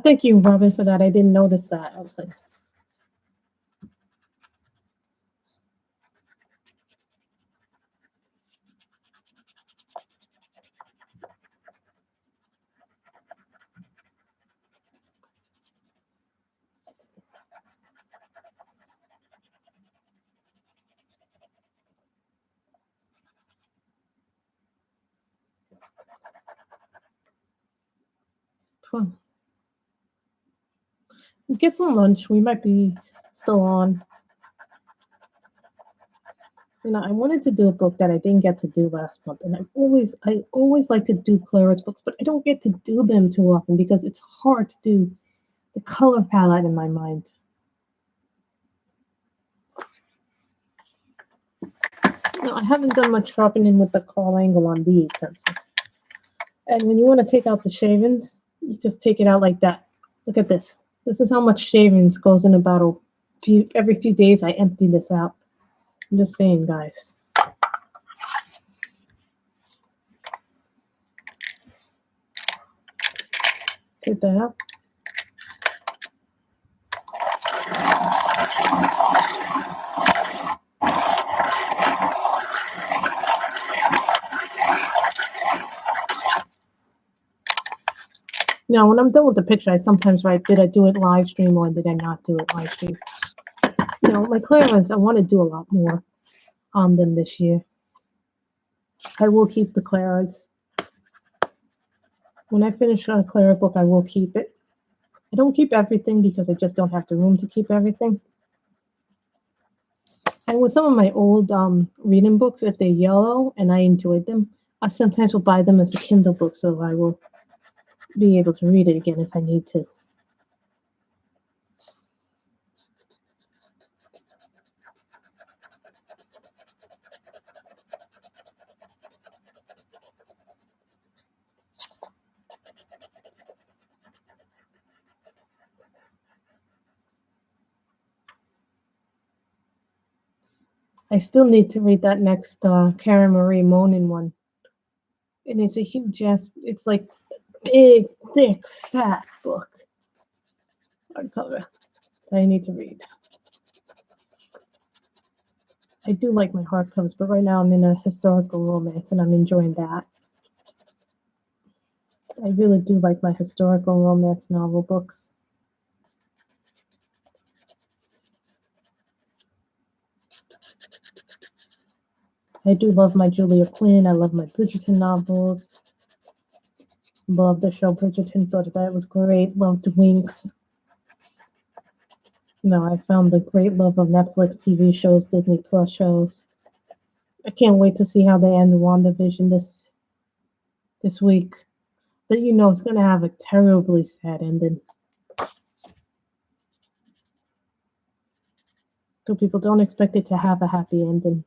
Thank you, Robin, for that. I didn't notice that. I was like, fun. Get some lunch. We might be still on. You know, I wanted to do a book that I didn't get to do last month, and I always like to do Clara's books, but I don't get to do them too often because it's hard to do the color palette in my mind. No, I haven't done much sharpening with the Carl angle on these pencils. And when you want to take out the shavings, you just take it out like that. Look at this. This is how much shavings goes in about every few days. I empty this out. I'm just saying, guys. Take that out. Now, when I'm done with the picture, I sometimes write, did I do it live stream or did I not do it live stream? You know, my Claras, I want to do a lot more on them this year. I will keep the Claras. When I finish a Clara book, I will keep it. I don't keep everything because I just don't have the room to keep everything. And with some of my old reading books, if they're yellow and I enjoyed them, I sometimes will buy them as a Kindle book so I will be able to read it again if I need to. I still need to read that next Karen Marie Monin one. And it's a huge ass, it's like big, thick, fat book. Hardcover. I need to read. I do like my hardcovers, but right now I'm in a historical romance and I'm enjoying that. I really do like my historical romance novel books. I do love my Julia Quinn. I love my Bridgerton novels. Love the show Bridgerton. Thought that was great. Loved Winx. No, I found the great love of Netflix TV shows, Disney Plus shows. I can't wait to see how they end WandaVision this week. But you know it's gonna have a terribly sad ending. So people don't expect it to have a happy ending.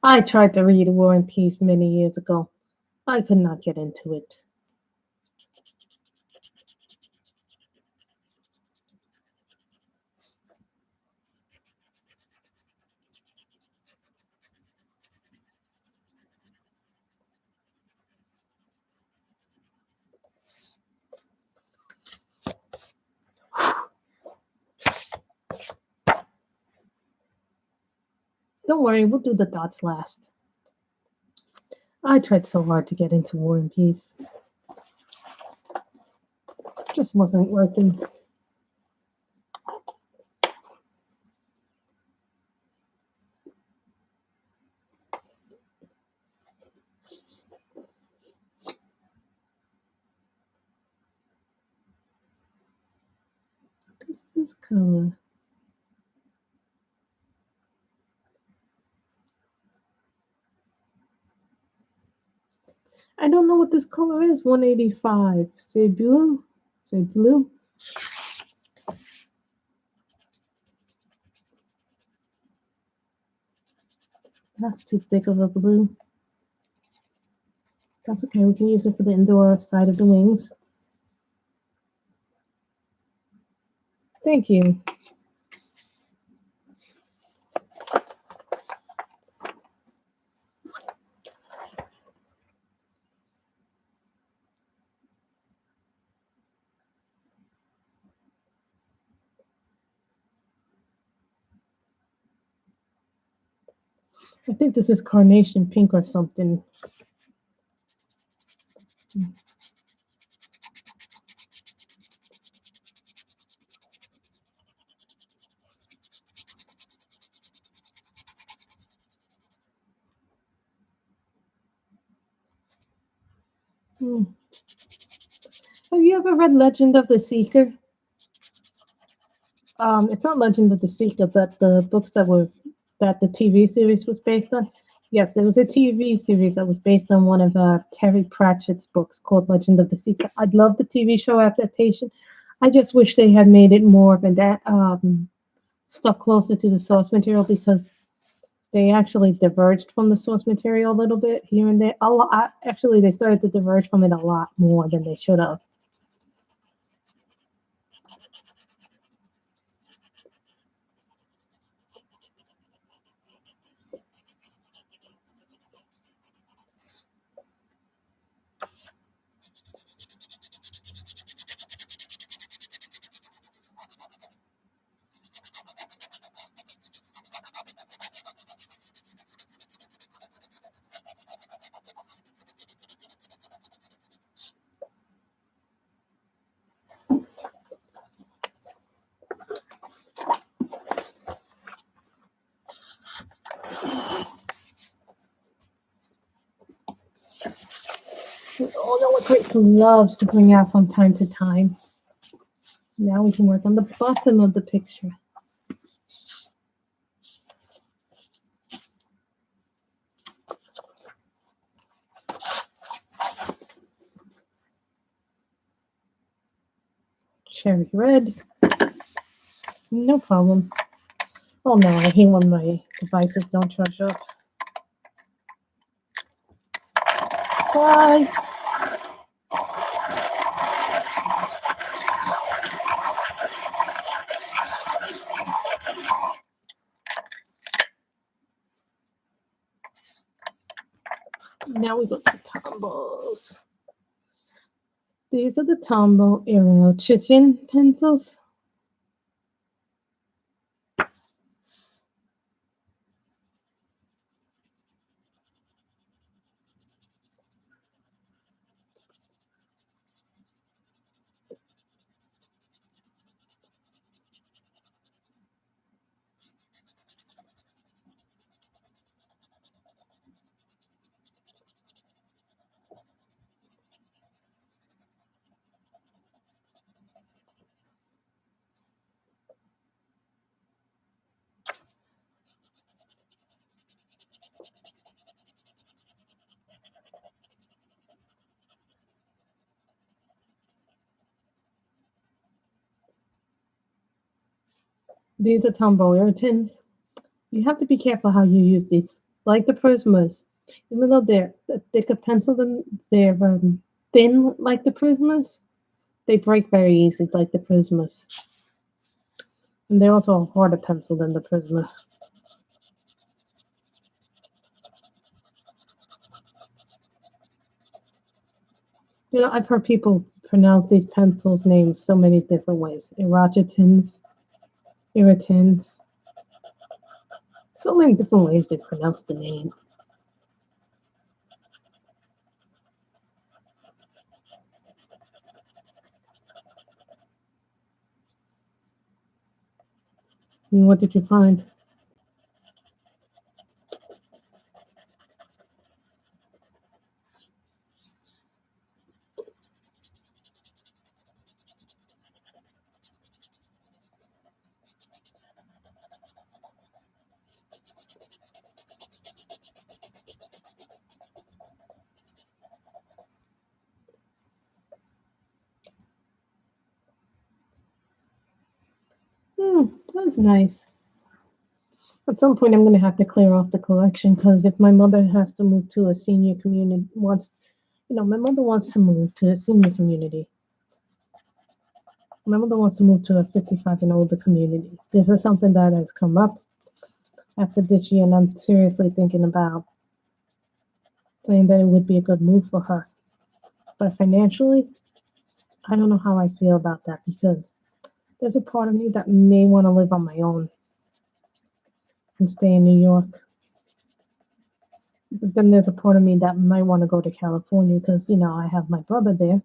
I tried to read War and Peace many years ago. I could not get into it. Don't worry, we'll do the dots last. I tried so hard to get into War and Peace. Just wasn't working. What's this color? I don't know what this color is. 185. Say blue. Say blue. That's too thick of a blue. That's okay. We can use it for the indoor side of the wings. Thank you. I think this is carnation pink or something. Hmm. Have you ever read Legend of the Seeker? It's not Legend of the Seeker, but the books that the TV series was based on. Yes, it was a TV series that was based on one of Terry Pratchett's books called Legend of the Seeker. I'd love the TV show adaptation. I just wish they had made it more of that stuck closer to the source material because they actually diverged from the source material a little bit here and there. A lot, actually, they started to diverge from it a lot more than they should have. Oh, no, what Grace loves to bring out from time to time. Now we can work on the bottom of the picture. Cherry red. No problem. Oh no, I hate when my devices don't charge up. Bye. Now we go to Tombos. These are the Tombow Aerial Chichen pencils. These are Tombow Irritants. You have to be careful how you use these. Like the Prismas, even though they're a thicker pencil than they're thin like the Prismas, they break very easily like the Prismas. And they're also a harder pencil than the Prisma. You know, I've heard people pronounce these pencils' names so many different ways. Irritants, irritants. So many different ways they pronounce the name. And what did you find? That's nice. At some point, I'm going to have to clear off the collection because if my mother has to move to a senior community, my mother wants to move to a senior community. My mother wants to move to a 55 and older community. This is something that has come up after this year, and I'm seriously thinking about saying that it would be a good move for her. But financially, I don't know how I feel about that because there's a part of me that may want to live on my own and stay in New York. But then there's a part of me that might want to go to California because, I have my brother there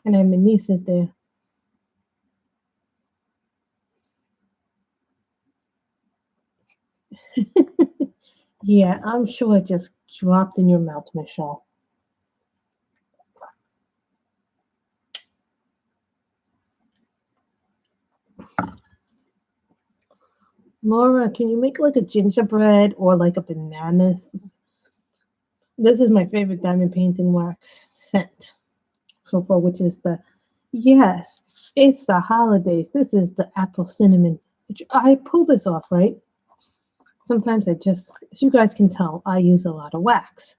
and I have my nieces there. Yeah, I'm sure it just dropped in your mouth, Michelle. Laura, can you make like a gingerbread or like a banana? This is my favorite diamond painting wax scent so far, which is yes, it's the holidays. This is the apple cinnamon. I pull this off, right? Sometimes as you guys can tell, I use a lot of wax.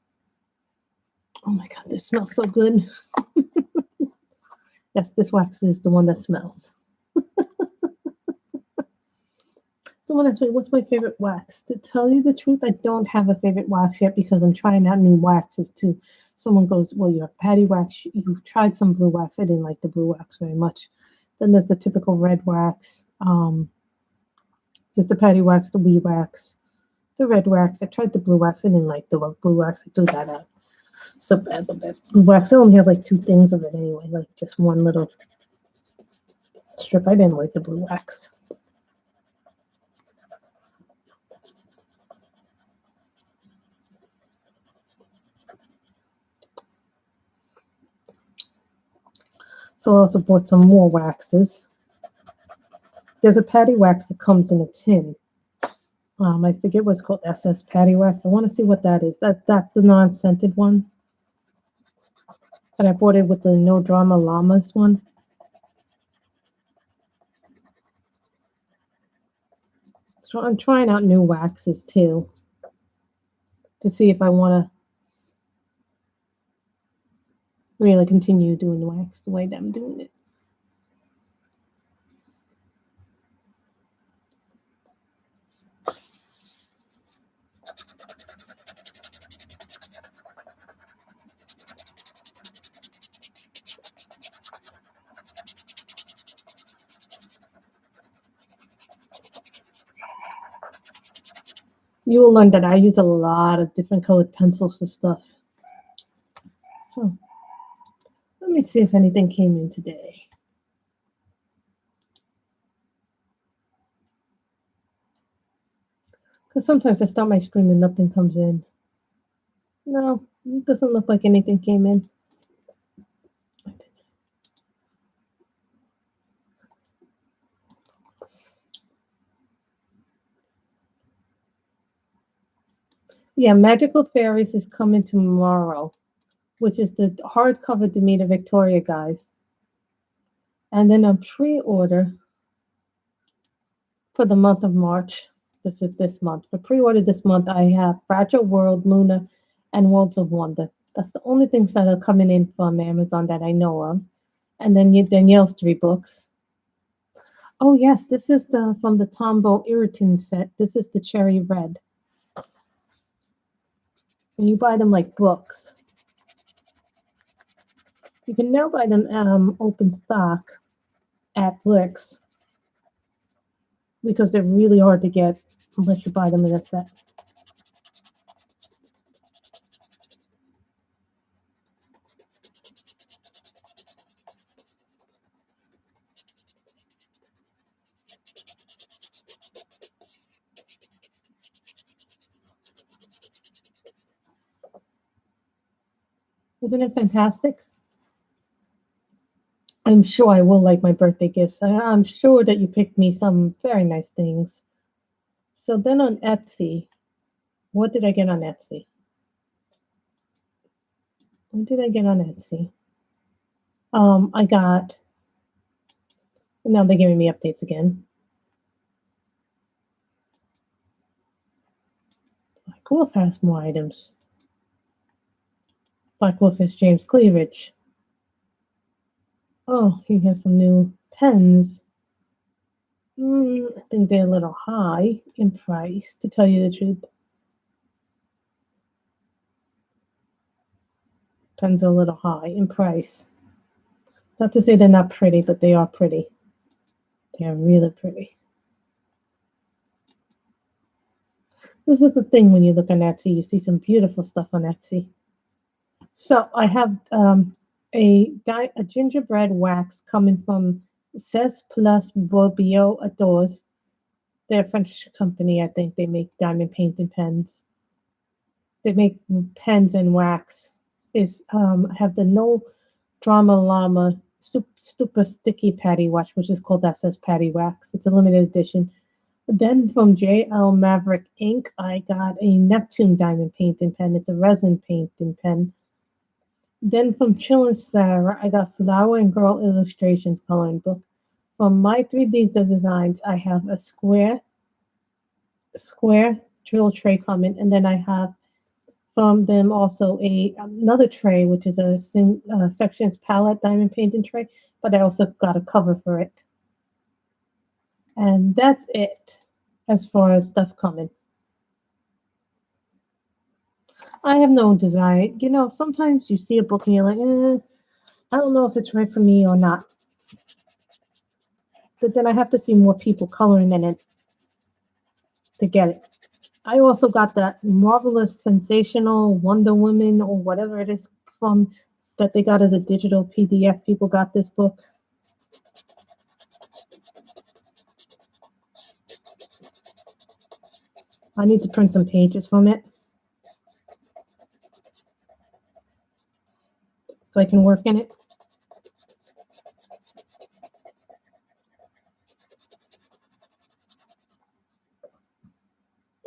Oh my God, this smells so good. Yes, this wax is the one that smells. Someone asked me, what's my favorite wax? To tell you the truth, I don't have a favorite wax yet because I'm trying out new waxes too. Someone goes, well, you have patty wax. You've tried some blue wax. I didn't like the blue wax very much. Then there's the typical red wax. There's the patty wax, the wee wax, the red wax. I tried the blue wax. I didn't like the blue wax. I threw that out. So bad, the bad blue wax. I only have like 2 things of it anyway, like just one little strip. I didn't like the blue wax. So I also bought some more waxes. There's a patty wax that comes in a tin. I forget what's called SS patty wax. I want to see what that is. That's the non-scented one. And I bought it with the no drama llamas one. So I'm trying out new waxes too to see if I want to really continue doing wax the way that I'm doing it. You will learn that I use a lot of different colored pencils for stuff. So let me see if anything came in today. Because sometimes I start my stream and nothing comes in. No, it doesn't look like anything came in. Yeah, Magical Fairies is coming tomorrow, which is the hardcover Demeter Victoria, guys. And then a pre-order for the month of March. This is this month. For pre-order this month, I have Fragile World, Luna, and Worlds of Wonder. That's the only things that are coming in from Amazon that I know of. And then Danielle's 3 books. Oh yes, this is from the Tombow Irritant set. This is the Cherry Red. And you buy them like books. You can now buy them open stock at Blix because they're really hard to get unless you buy them in a set. Isn't it fantastic? I'm sure I will like my birthday gifts. I'm sure that you picked me some very nice things. So then on Etsy, what did I get on Etsy? What did I get on Etsy? I got. Now they're giving me updates again. Black Wolf has more items. Black Wolf has James Cleavage. Oh, he has some new pens. I think they're a little high in price, to tell you the truth. Pens are a little high in price. Not to say they're not pretty, but they are pretty. They are really pretty. This is the thing when you look on Etsy, you see some beautiful stuff on Etsy. So I have a gingerbread wax coming from Cez Plus Bobbio Adores. They're a French company, I think. They make diamond painted pens. They make pens and wax. I have the No Drama Llama Super Sticky Patty Wax, which is called SS Patty Wax. It's a limited edition. Then from JL Maverick Ink, I got a Neptune diamond painting pen. It's a resin painting pen. Then from Chillin' Sarah, I got Flower and Girl Illustrations coloring book. From My 3D Designs, I have a square drill tray coming, and then I have from them also another tray, which is a sections palette diamond painting tray, but I also got a cover for it. And that's it as far as stuff coming. I have no desire. You know, sometimes you see a book and you're like, I don't know if it's right for me or not. But then I have to see more people coloring in it to get it. I also got that marvelous, sensational Wonder Woman or whatever it is from that they got as a digital PDF. People got this book. I need to print some pages from it so I can work in it.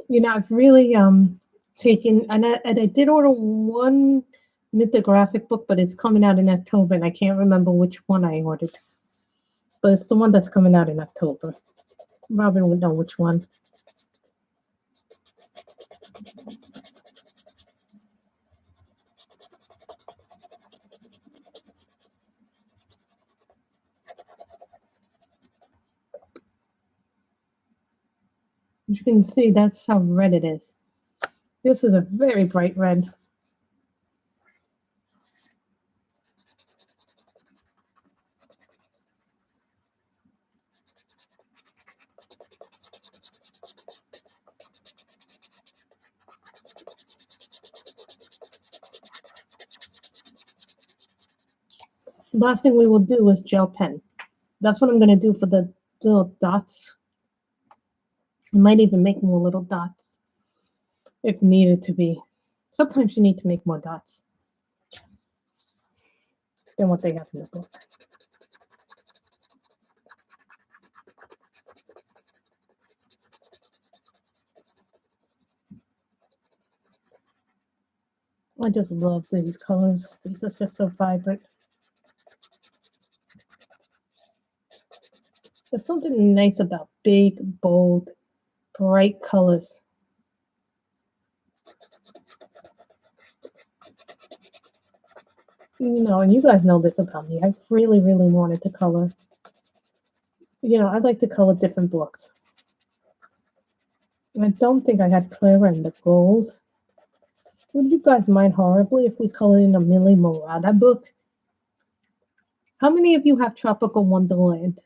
You know, I've really taken, and I did order one mythographic book, but it's coming out in October, and I can't remember which one I ordered. But it's the one that's coming out in October. Robin would know which one. You can see that's how red it is. This is a very bright red. Last thing we will do is gel pen. That's what I'm going to do for the little dots. I might even make more little dots if needed to be. Sometimes you need to make more dots than what they have in the book. I just love these colors. These are just so vibrant. There's something nice about big, bold, bright colors. You know, and you guys know this about me. I really, really wanted to color. You know, I like to color different books. I don't think I had Klara in the goals. Would you guys mind horribly if we colored in a Millie Murata book? How many of you have Tropical Wonderland?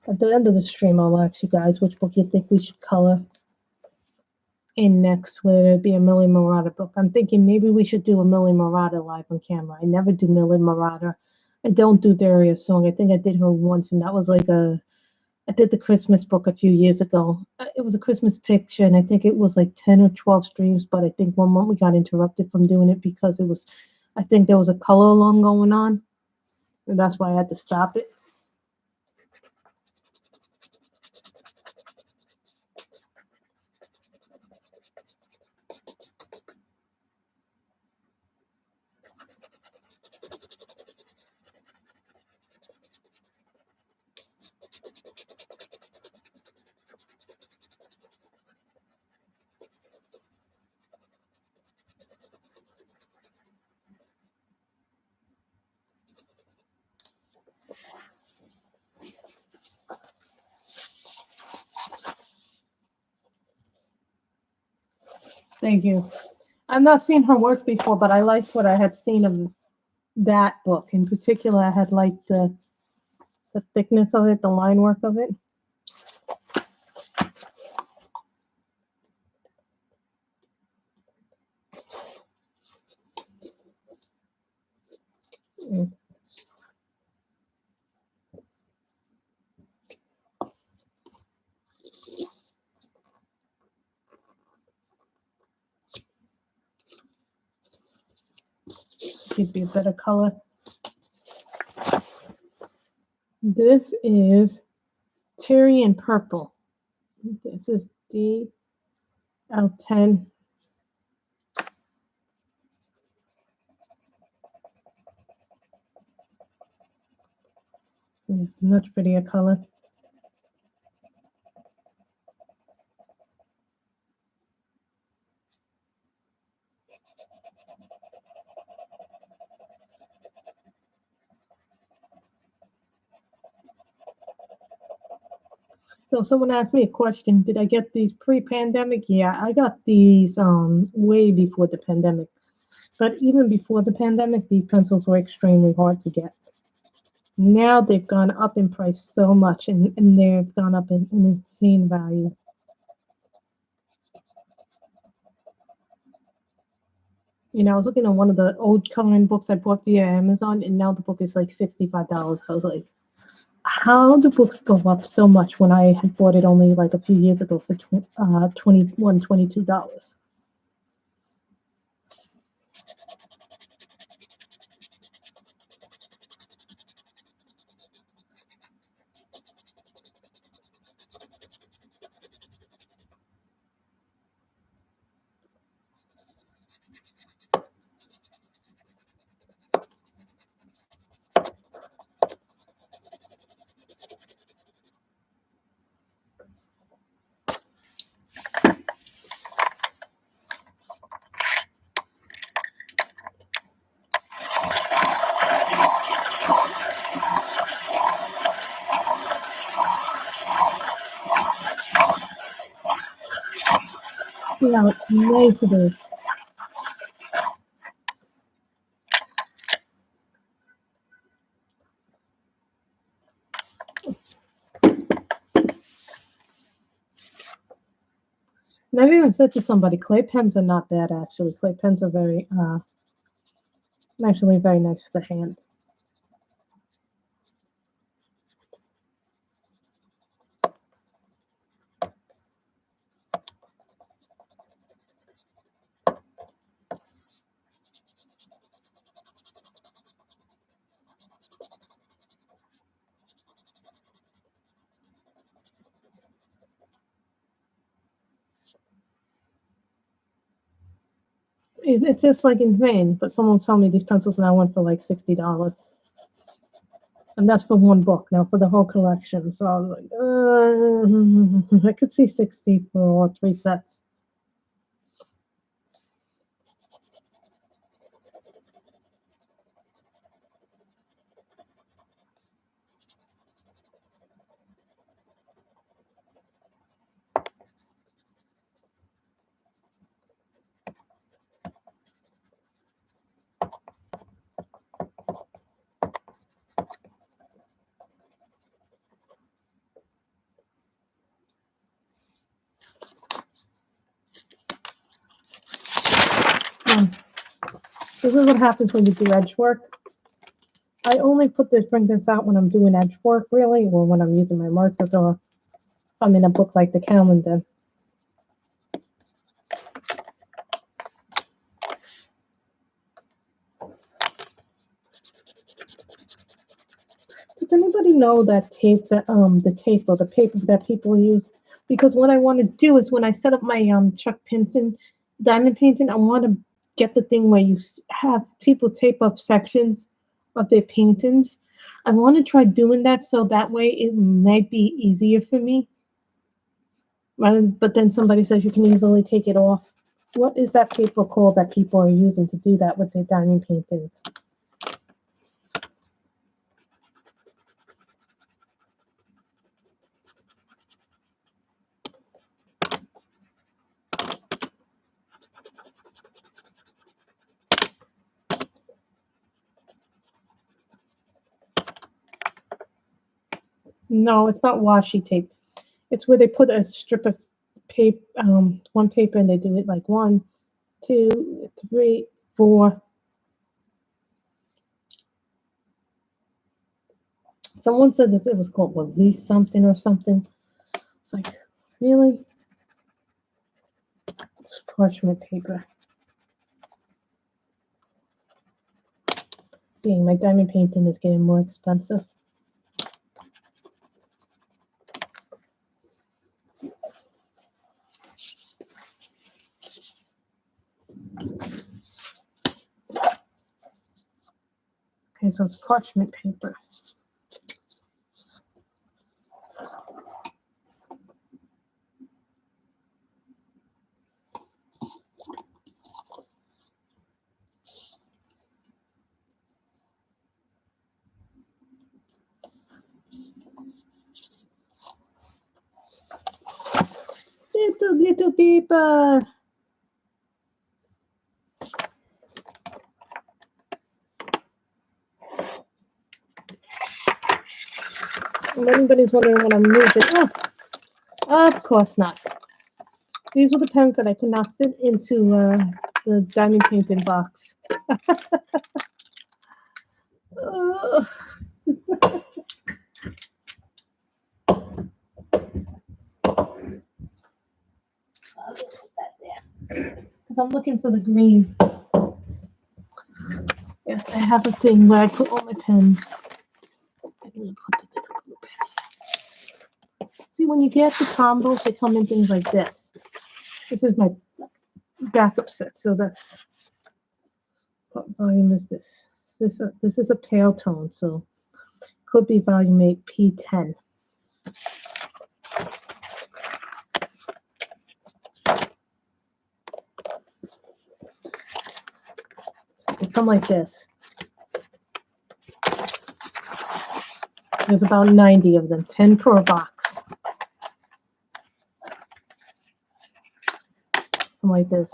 At the end of the stream, I'll ask you guys which book you think we should color in next, whether it be a Millie Murata book. I'm thinking maybe we should do a Millie Murata live on camera. I never do Millie Murata. I don't do Daria's song. I think I did her once, and that was like a I did the Christmas book a few years ago. It was a Christmas picture, and I think it was like 10 or 12 streams, but I think one month we got interrupted from doing it because it was, I think there was a color along going on, and that's why I had to stop it. Thank you. I've not seen her work before, but I liked what I had seen of that book. In particular, I had liked the thickness of it, the line work of it. Mm. Should be a better color. This is Tyrian Purple. This is DL10. Much prettier color. So someone asked me a question. Did I get these pre-pandemic? Yeah, I got these way before the pandemic. But even before the pandemic, these pencils were extremely hard to get. Now they've gone up in price so much, and they've gone up in an insane value. You know, I was looking at one of the old coloring books I bought via Amazon, and now the book is like $65. I was like, how do books go up so much when I had bought it only like a few years ago for $22? See how nice it is. And I've even said to somebody, clay pens are not bad actually. Clay pens are actually very nice for the hand. It's just like insane. But someone told me these pencils now went for like $60. And that's for one book. Now for the whole collection. So I was like, I could see 60 for 3 sets. This is what happens when you do edge work. I only bring this out when I'm doing edge work, really, or when I'm using my markers, or I'm in a book like the calendar. Does anybody know that tape, the tape or the paper that people use? Because what I want to do is when I set up my Chuck Pinson diamond painting, I want to get the thing where you have people tape up sections of their paintings. I want to try doing that so that way it might be easier for me. But then somebody says you can easily take it off. What is that paper called that people are using to do that with their diamond paintings? No, it's not washi tape. It's where they put a strip of paper, one paper, and they do it like 1, 2, 3, 4. Someone said that it was called Waziz something or something. It's like, really? It's parchment paper. See, my diamond painting is getting more expensive. Okay, so it's parchment paper. Little paper. If anybody's wondering what I'm using, of course not. These were the pens that I could not fit into the diamond painting box. Because I'm looking for the green. Yes, I have a thing where I put all my pens. See, when you get the combos, they come in things like this. This is my backup set, so that's what volume is this? This is a pale tone, so could be volume 8 P10. They come like this. There's about 90 of them, 10 per box. Come like this.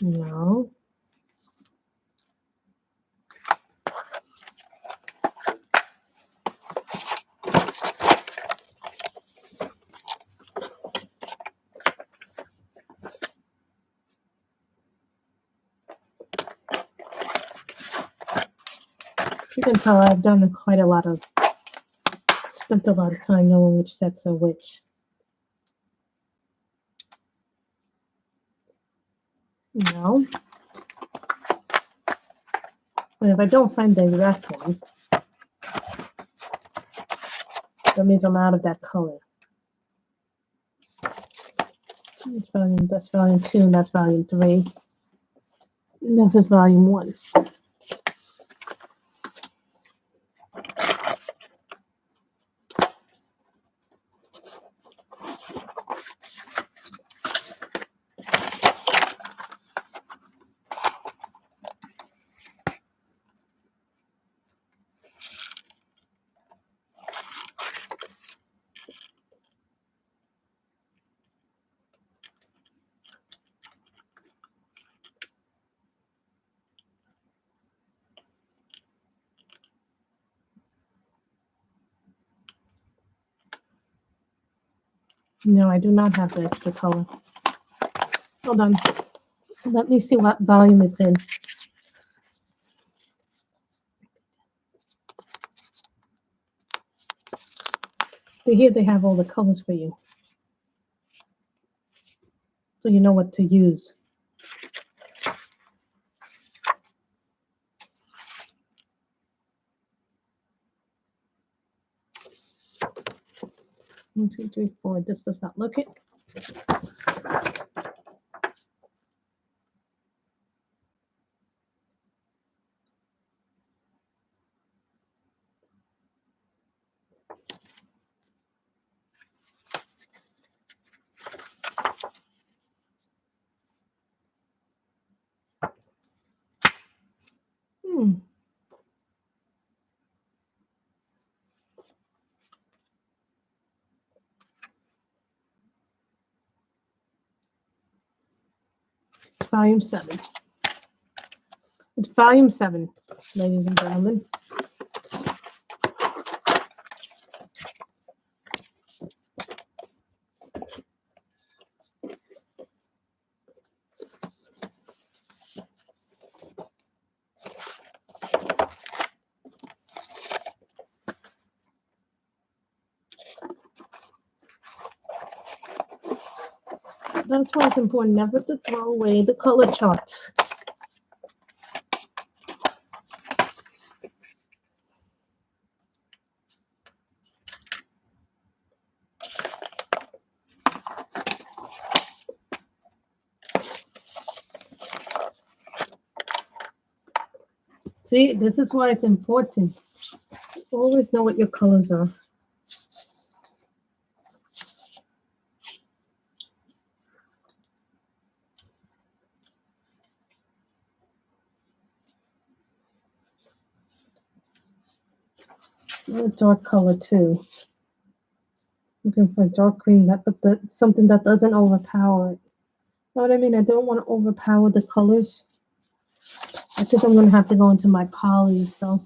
No. You can tell I've done quite a lot of, spent a lot of time knowing which sets are which. No. But if I don't find the exact one, that means I'm out of that color. That's volume 2, and that's volume 3. And this is volume 1. No, I do not have the extra color. Hold on. Let me see what volume it's in. So here they have all the colors for you. So you know what to use. One, two, three, four. This does not look it. Volume 7. It's volume 7, ladies and gentlemen. That's why it's important never to throw away the color charts. See, this is why it's important. Always know what your colors are. A dark color too. Looking for a dark green, but something that doesn't overpower it. Know what I mean? I don't want to overpower the colors. I think I'm gonna have to go into my polys though.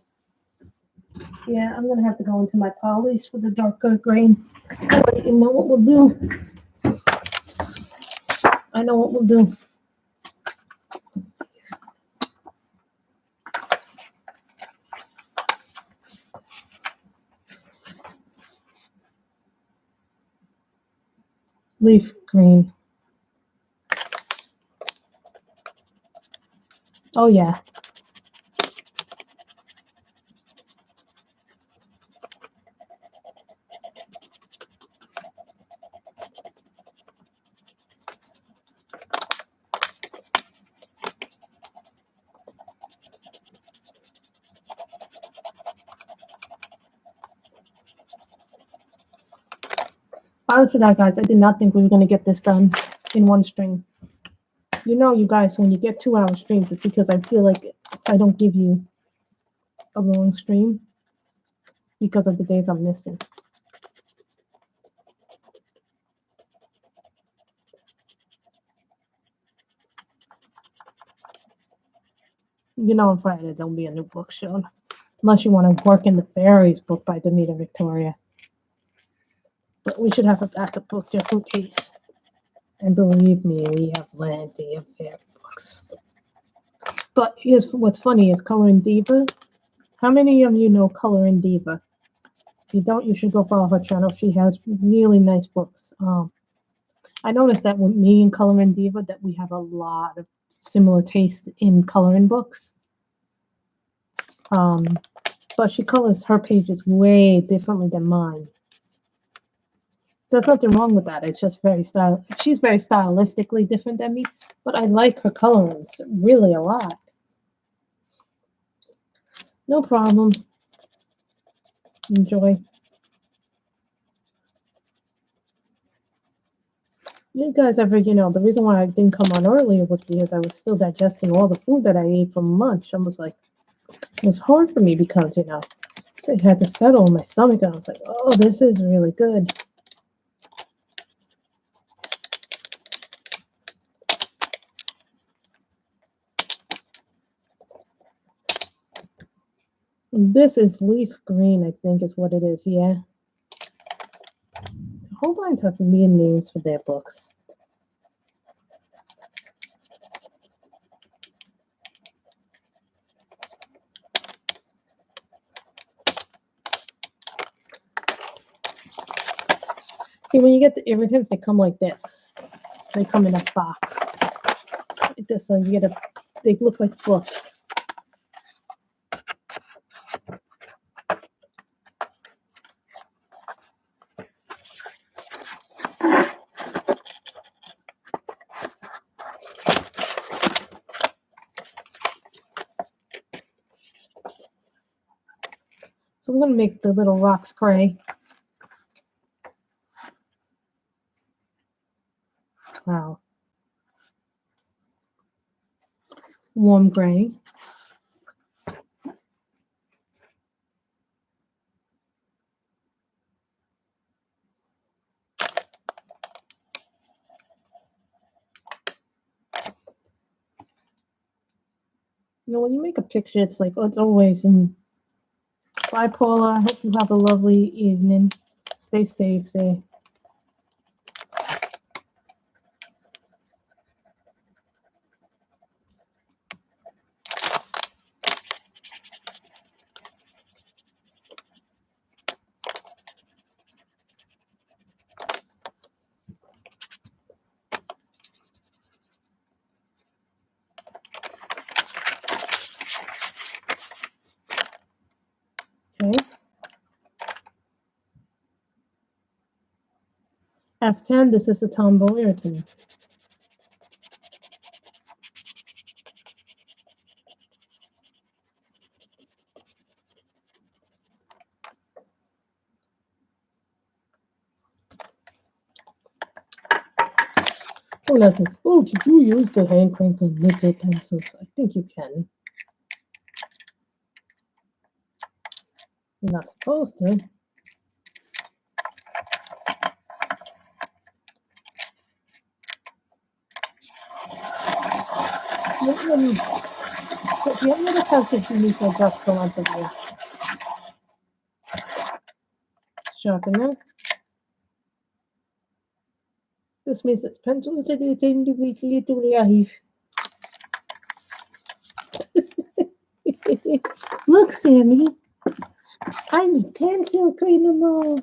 Yeah, I'm gonna have to go into my polys for the darker green. But you know what we'll do? I know what we'll do. Leaf green. Oh yeah. Honestly, guys, I did not think we were going to get this done in one stream. You know, you guys, when you get 2-hour streams, it's because I feel like I don't give you a long stream because of the days I'm missing. You know, on Friday, there'll be a new book shown. Unless you want to work in the Fairies book by Danita Victoria. But we should have a backup book just in case. And believe me, we have plenty of fairy books. But here's what's funny is Coloring Diva. How many of you know Coloring Diva? If you don't, you should go follow her channel. She has really nice books. I noticed that with me and Coloring Diva that we have a lot of similar taste in coloring books. But she colors her pages way differently than mine. There's nothing wrong with that. It's just she's very stylistically different than me, but I like her colorings really a lot. No problem. Enjoy. You guys ever, the reason why I didn't come on earlier was because I was still digesting all the food that I ate from lunch. I was like, it was hard for me because, so it had to settle in my stomach. And I was like, oh, this is really good. This is leaf green, I think is what it is, yeah. Holdlines have weird names for their books. See, when you get the irritants, they come like this. They come in a box. Like this, so you get they look like books. So we're going to make the little rocks gray. Wow. Warm gray. You know, when you make a picture, it's like, oh, it's always in. Bye, Paula. I hope you have a lovely evening. Stay safe, say. Okay. F10, this is the Tombow irritant. Oh, nothing. Oh, could you use the hand crank on little pencils? I think you can. You're not supposed to. But the other pencils you need to adjust the length of your sharpener. This means that pencils are individually life. Look, Sammy, I'm a pencil criminal.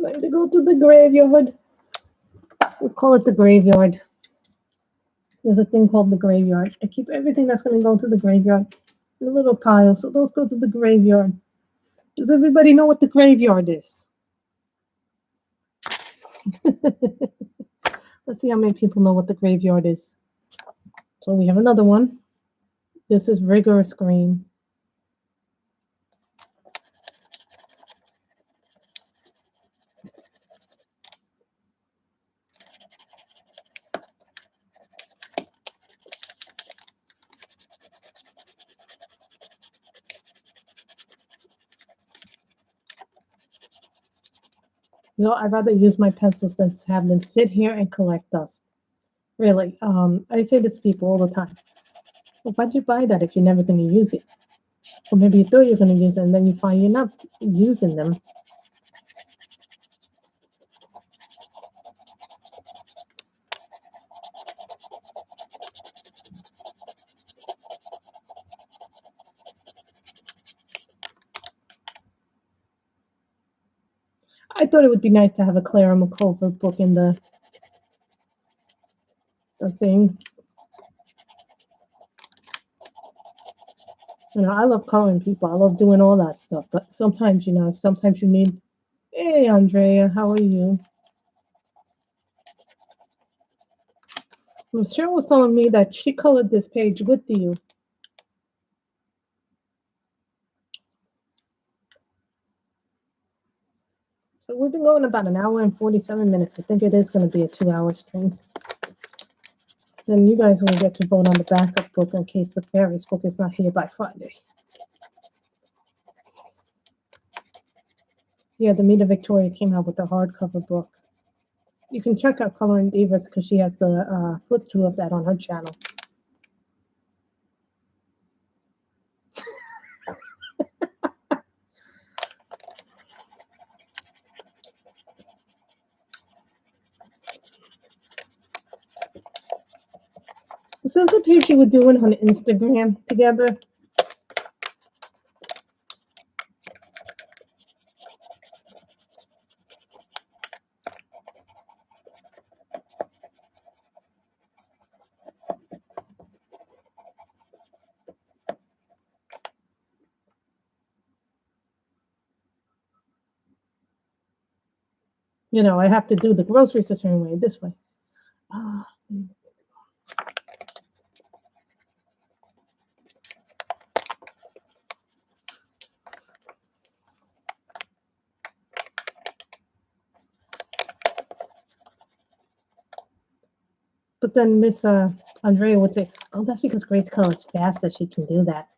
Time to go to the graveyard. We'll call it the graveyard. There's a thing called the graveyard. I keep everything that's going to go to the graveyard in a little pile. So those go to the graveyard. Does everybody know what the graveyard is? Let's see how many people know what the graveyard is. So we have another one. This is rigorous green. You know, I'd rather use my pencils than have them sit here and collect dust. Really, I say this to people all the time. Well, why'd you buy that if you're never going to use it? Or maybe you thought you're going to use it and then you find you're not using them. I thought it would be nice to have a Klara Markova book in the thing. You know, I love coloring people. I love doing all that stuff. But sometimes, you know, sometimes you need. Hey, Andrea, how are you? Cheryl was telling me that she colored this page with you. So we've been going about an hour and 47 minutes. I think it is going to be a 2-hour stream. Then you guys will get to vote on the backup book in case the fairies book is not here by Friday. Yeah, the Meet of Victoria came out with the hardcover book. You can check out Coloring Divas because she has the flip through of that on her channel. So is the page you were doing on Instagram together? You know, I have to do the groceries a certain way, this way. But then Miss Andrea would say, oh, that's because Grace colors fast that she can do that.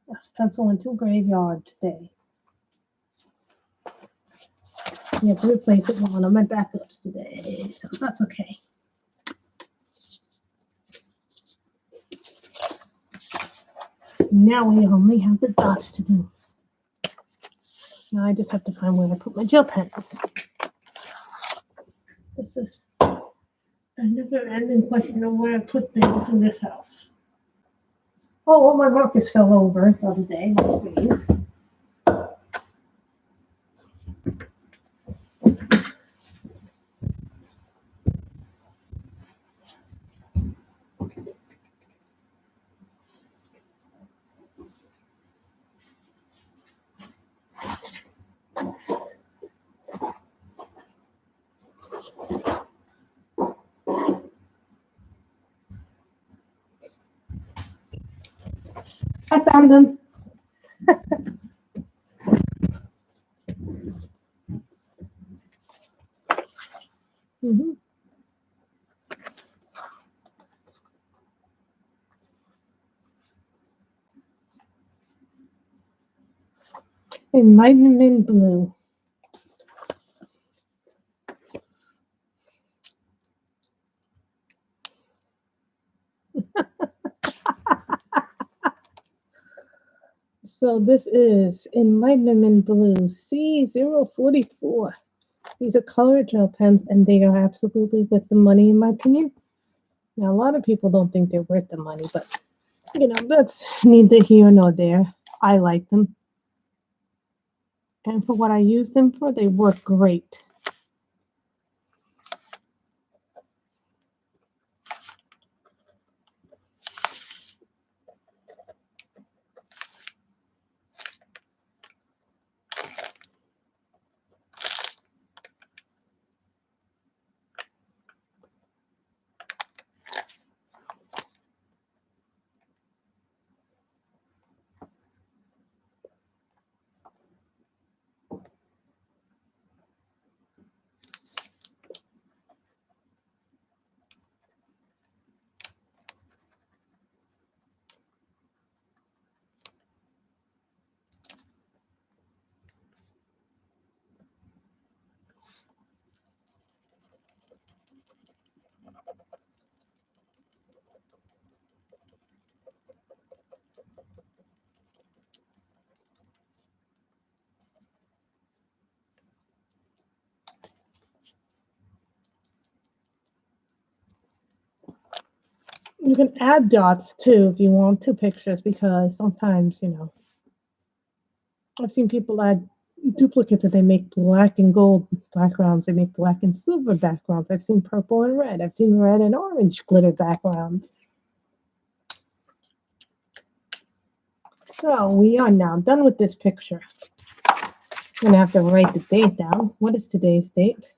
Let's pencil into graveyard today. You have to replace it with one of my backups today, so that's okay. Now we only have the dots to do. Now I just have to find where I put my gel pens. This is a never-ending question of where I put things in this house. Oh, well, my markers fell over the other day. Please. I found them. Mm-hmm. Enlightenment blue. So this is Enlightenment Blue C044. These are color gel pens, and they are absolutely worth the money, in my opinion. Now, a lot of people don't think they're worth the money, but, you know, that's neither here nor there. I like them. And for what I use them for, they work great. You can add dots too if you want to pictures because sometimes, you know, I've seen people add duplicates that they make black and gold backgrounds. They make black and silver backgrounds. I've seen purple and red. I've seen red and orange glitter backgrounds. So we are now done with this picture. I'm going to have to write the date down. What is today's date?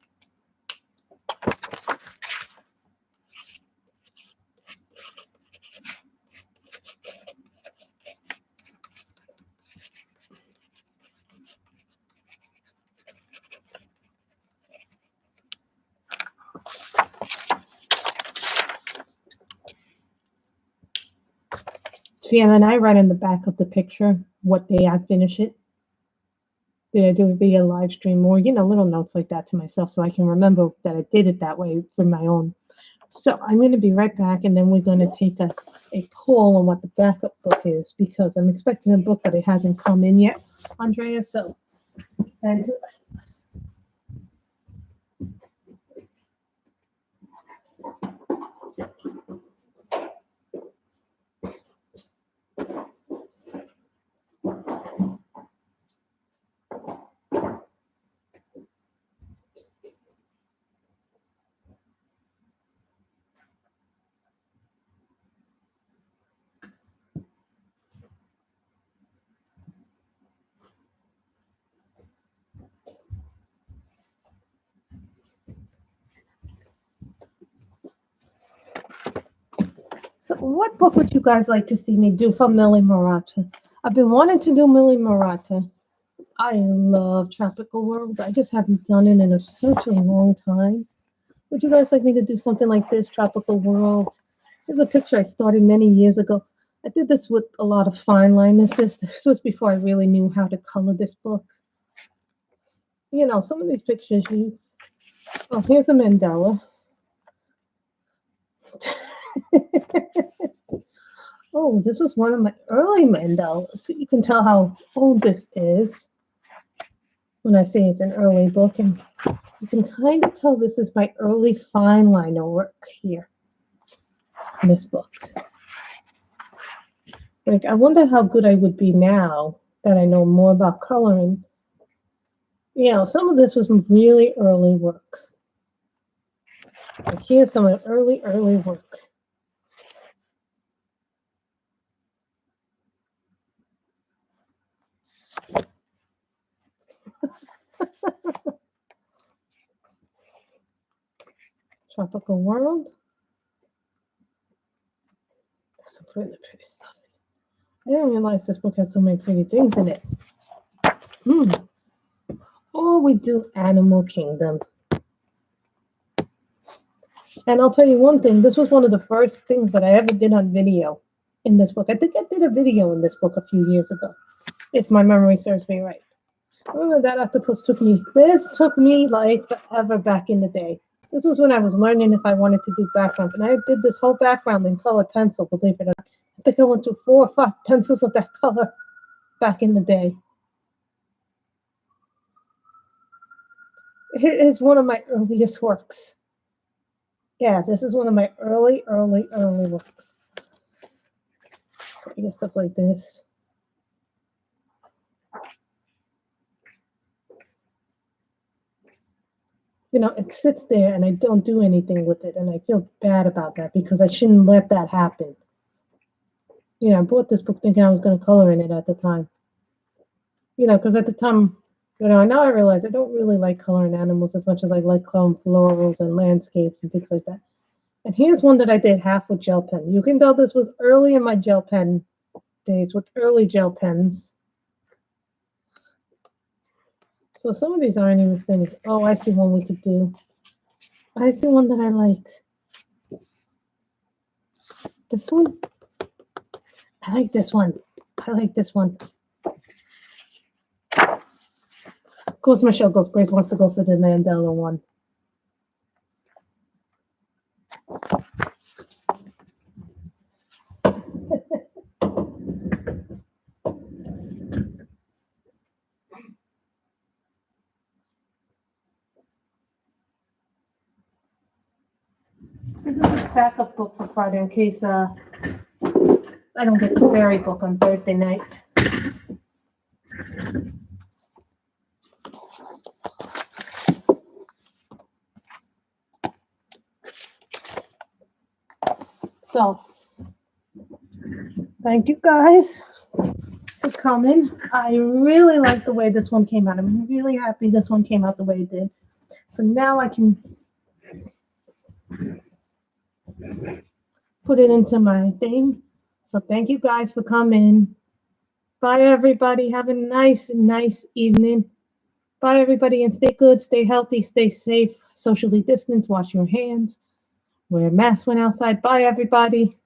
See, and then I write in the back of the picture what day I finish it. Did I do it via live stream or, you know, little notes like that to myself so I can remember that I did it that way for my own. So I'm going to be right back, and then we're going to take a poll on what the backup book is because I'm expecting a book, but it hasn't come in yet, Andrea. So, and so what book would you guys like to see me do for Millie Maratta? I've been wanting to do Millie Maratta. I love Tropical World. I just haven't done it in such a long time. Would you guys like me to do something like this, Tropical World? Here's a picture I started many years ago. I did this with a lot of fine line. This was before I really knew how to color this book. You know, some of these pictures, oh, here's a mandala. Oh, this was one of my early mandalas. You can tell how old this is when I say it's an early book. And you can kind of tell this is my early fine liner work here in this book. Like, I wonder how good I would be now that I know more about coloring. You know, some of this was really early work. Like, here's some of the early work. Tropical World. There's some pretty stuff in it. I didn't realize this book had so many pretty things in it. Or we do Animal Kingdom. And I'll tell you one thing, this was one of the first things that I ever did on video in this book. I think I did a video in this book a few years ago, if my memory serves me right. Remember that octopus took me like forever back in the day. This was when I was learning if I wanted to do backgrounds. And I did this whole background in color pencil, believe it or not. I think I went through 4 or 5 pencils of that color back in the day. It is one of my earliest works. Yeah, this is one of my early works. I get stuff like this. You know, it sits there and I don't do anything with it. And I feel bad about that because I shouldn't let that happen. You know, I bought this book thinking I was going to color in it at the time. You know, because at the time, you know, now I realize I don't really like coloring animals as much as I like coloring florals and landscapes and things like that. And here's one that I did half with gel pen. You can tell this was early in my gel pen days with early gel pens. So some of these aren't even finished. Oh, I see one we could do. I see one that I like. This one. I like this one. I like this one. Of course, Michelle goes, Grace wants to go for the Mandela one. This is a backup book for Friday in case I don't get the fairy book on Thursday night. So, thank you guys for coming. I really like the way this one came out. I'm really happy this one came out the way it did. So now I can put it into my thing. So thank you guys for coming. Bye, everybody. Have a nice evening. Bye, everybody, and stay good, stay healthy, stay safe, socially distance, wash your hands, wear a mask when outside. Bye, everybody.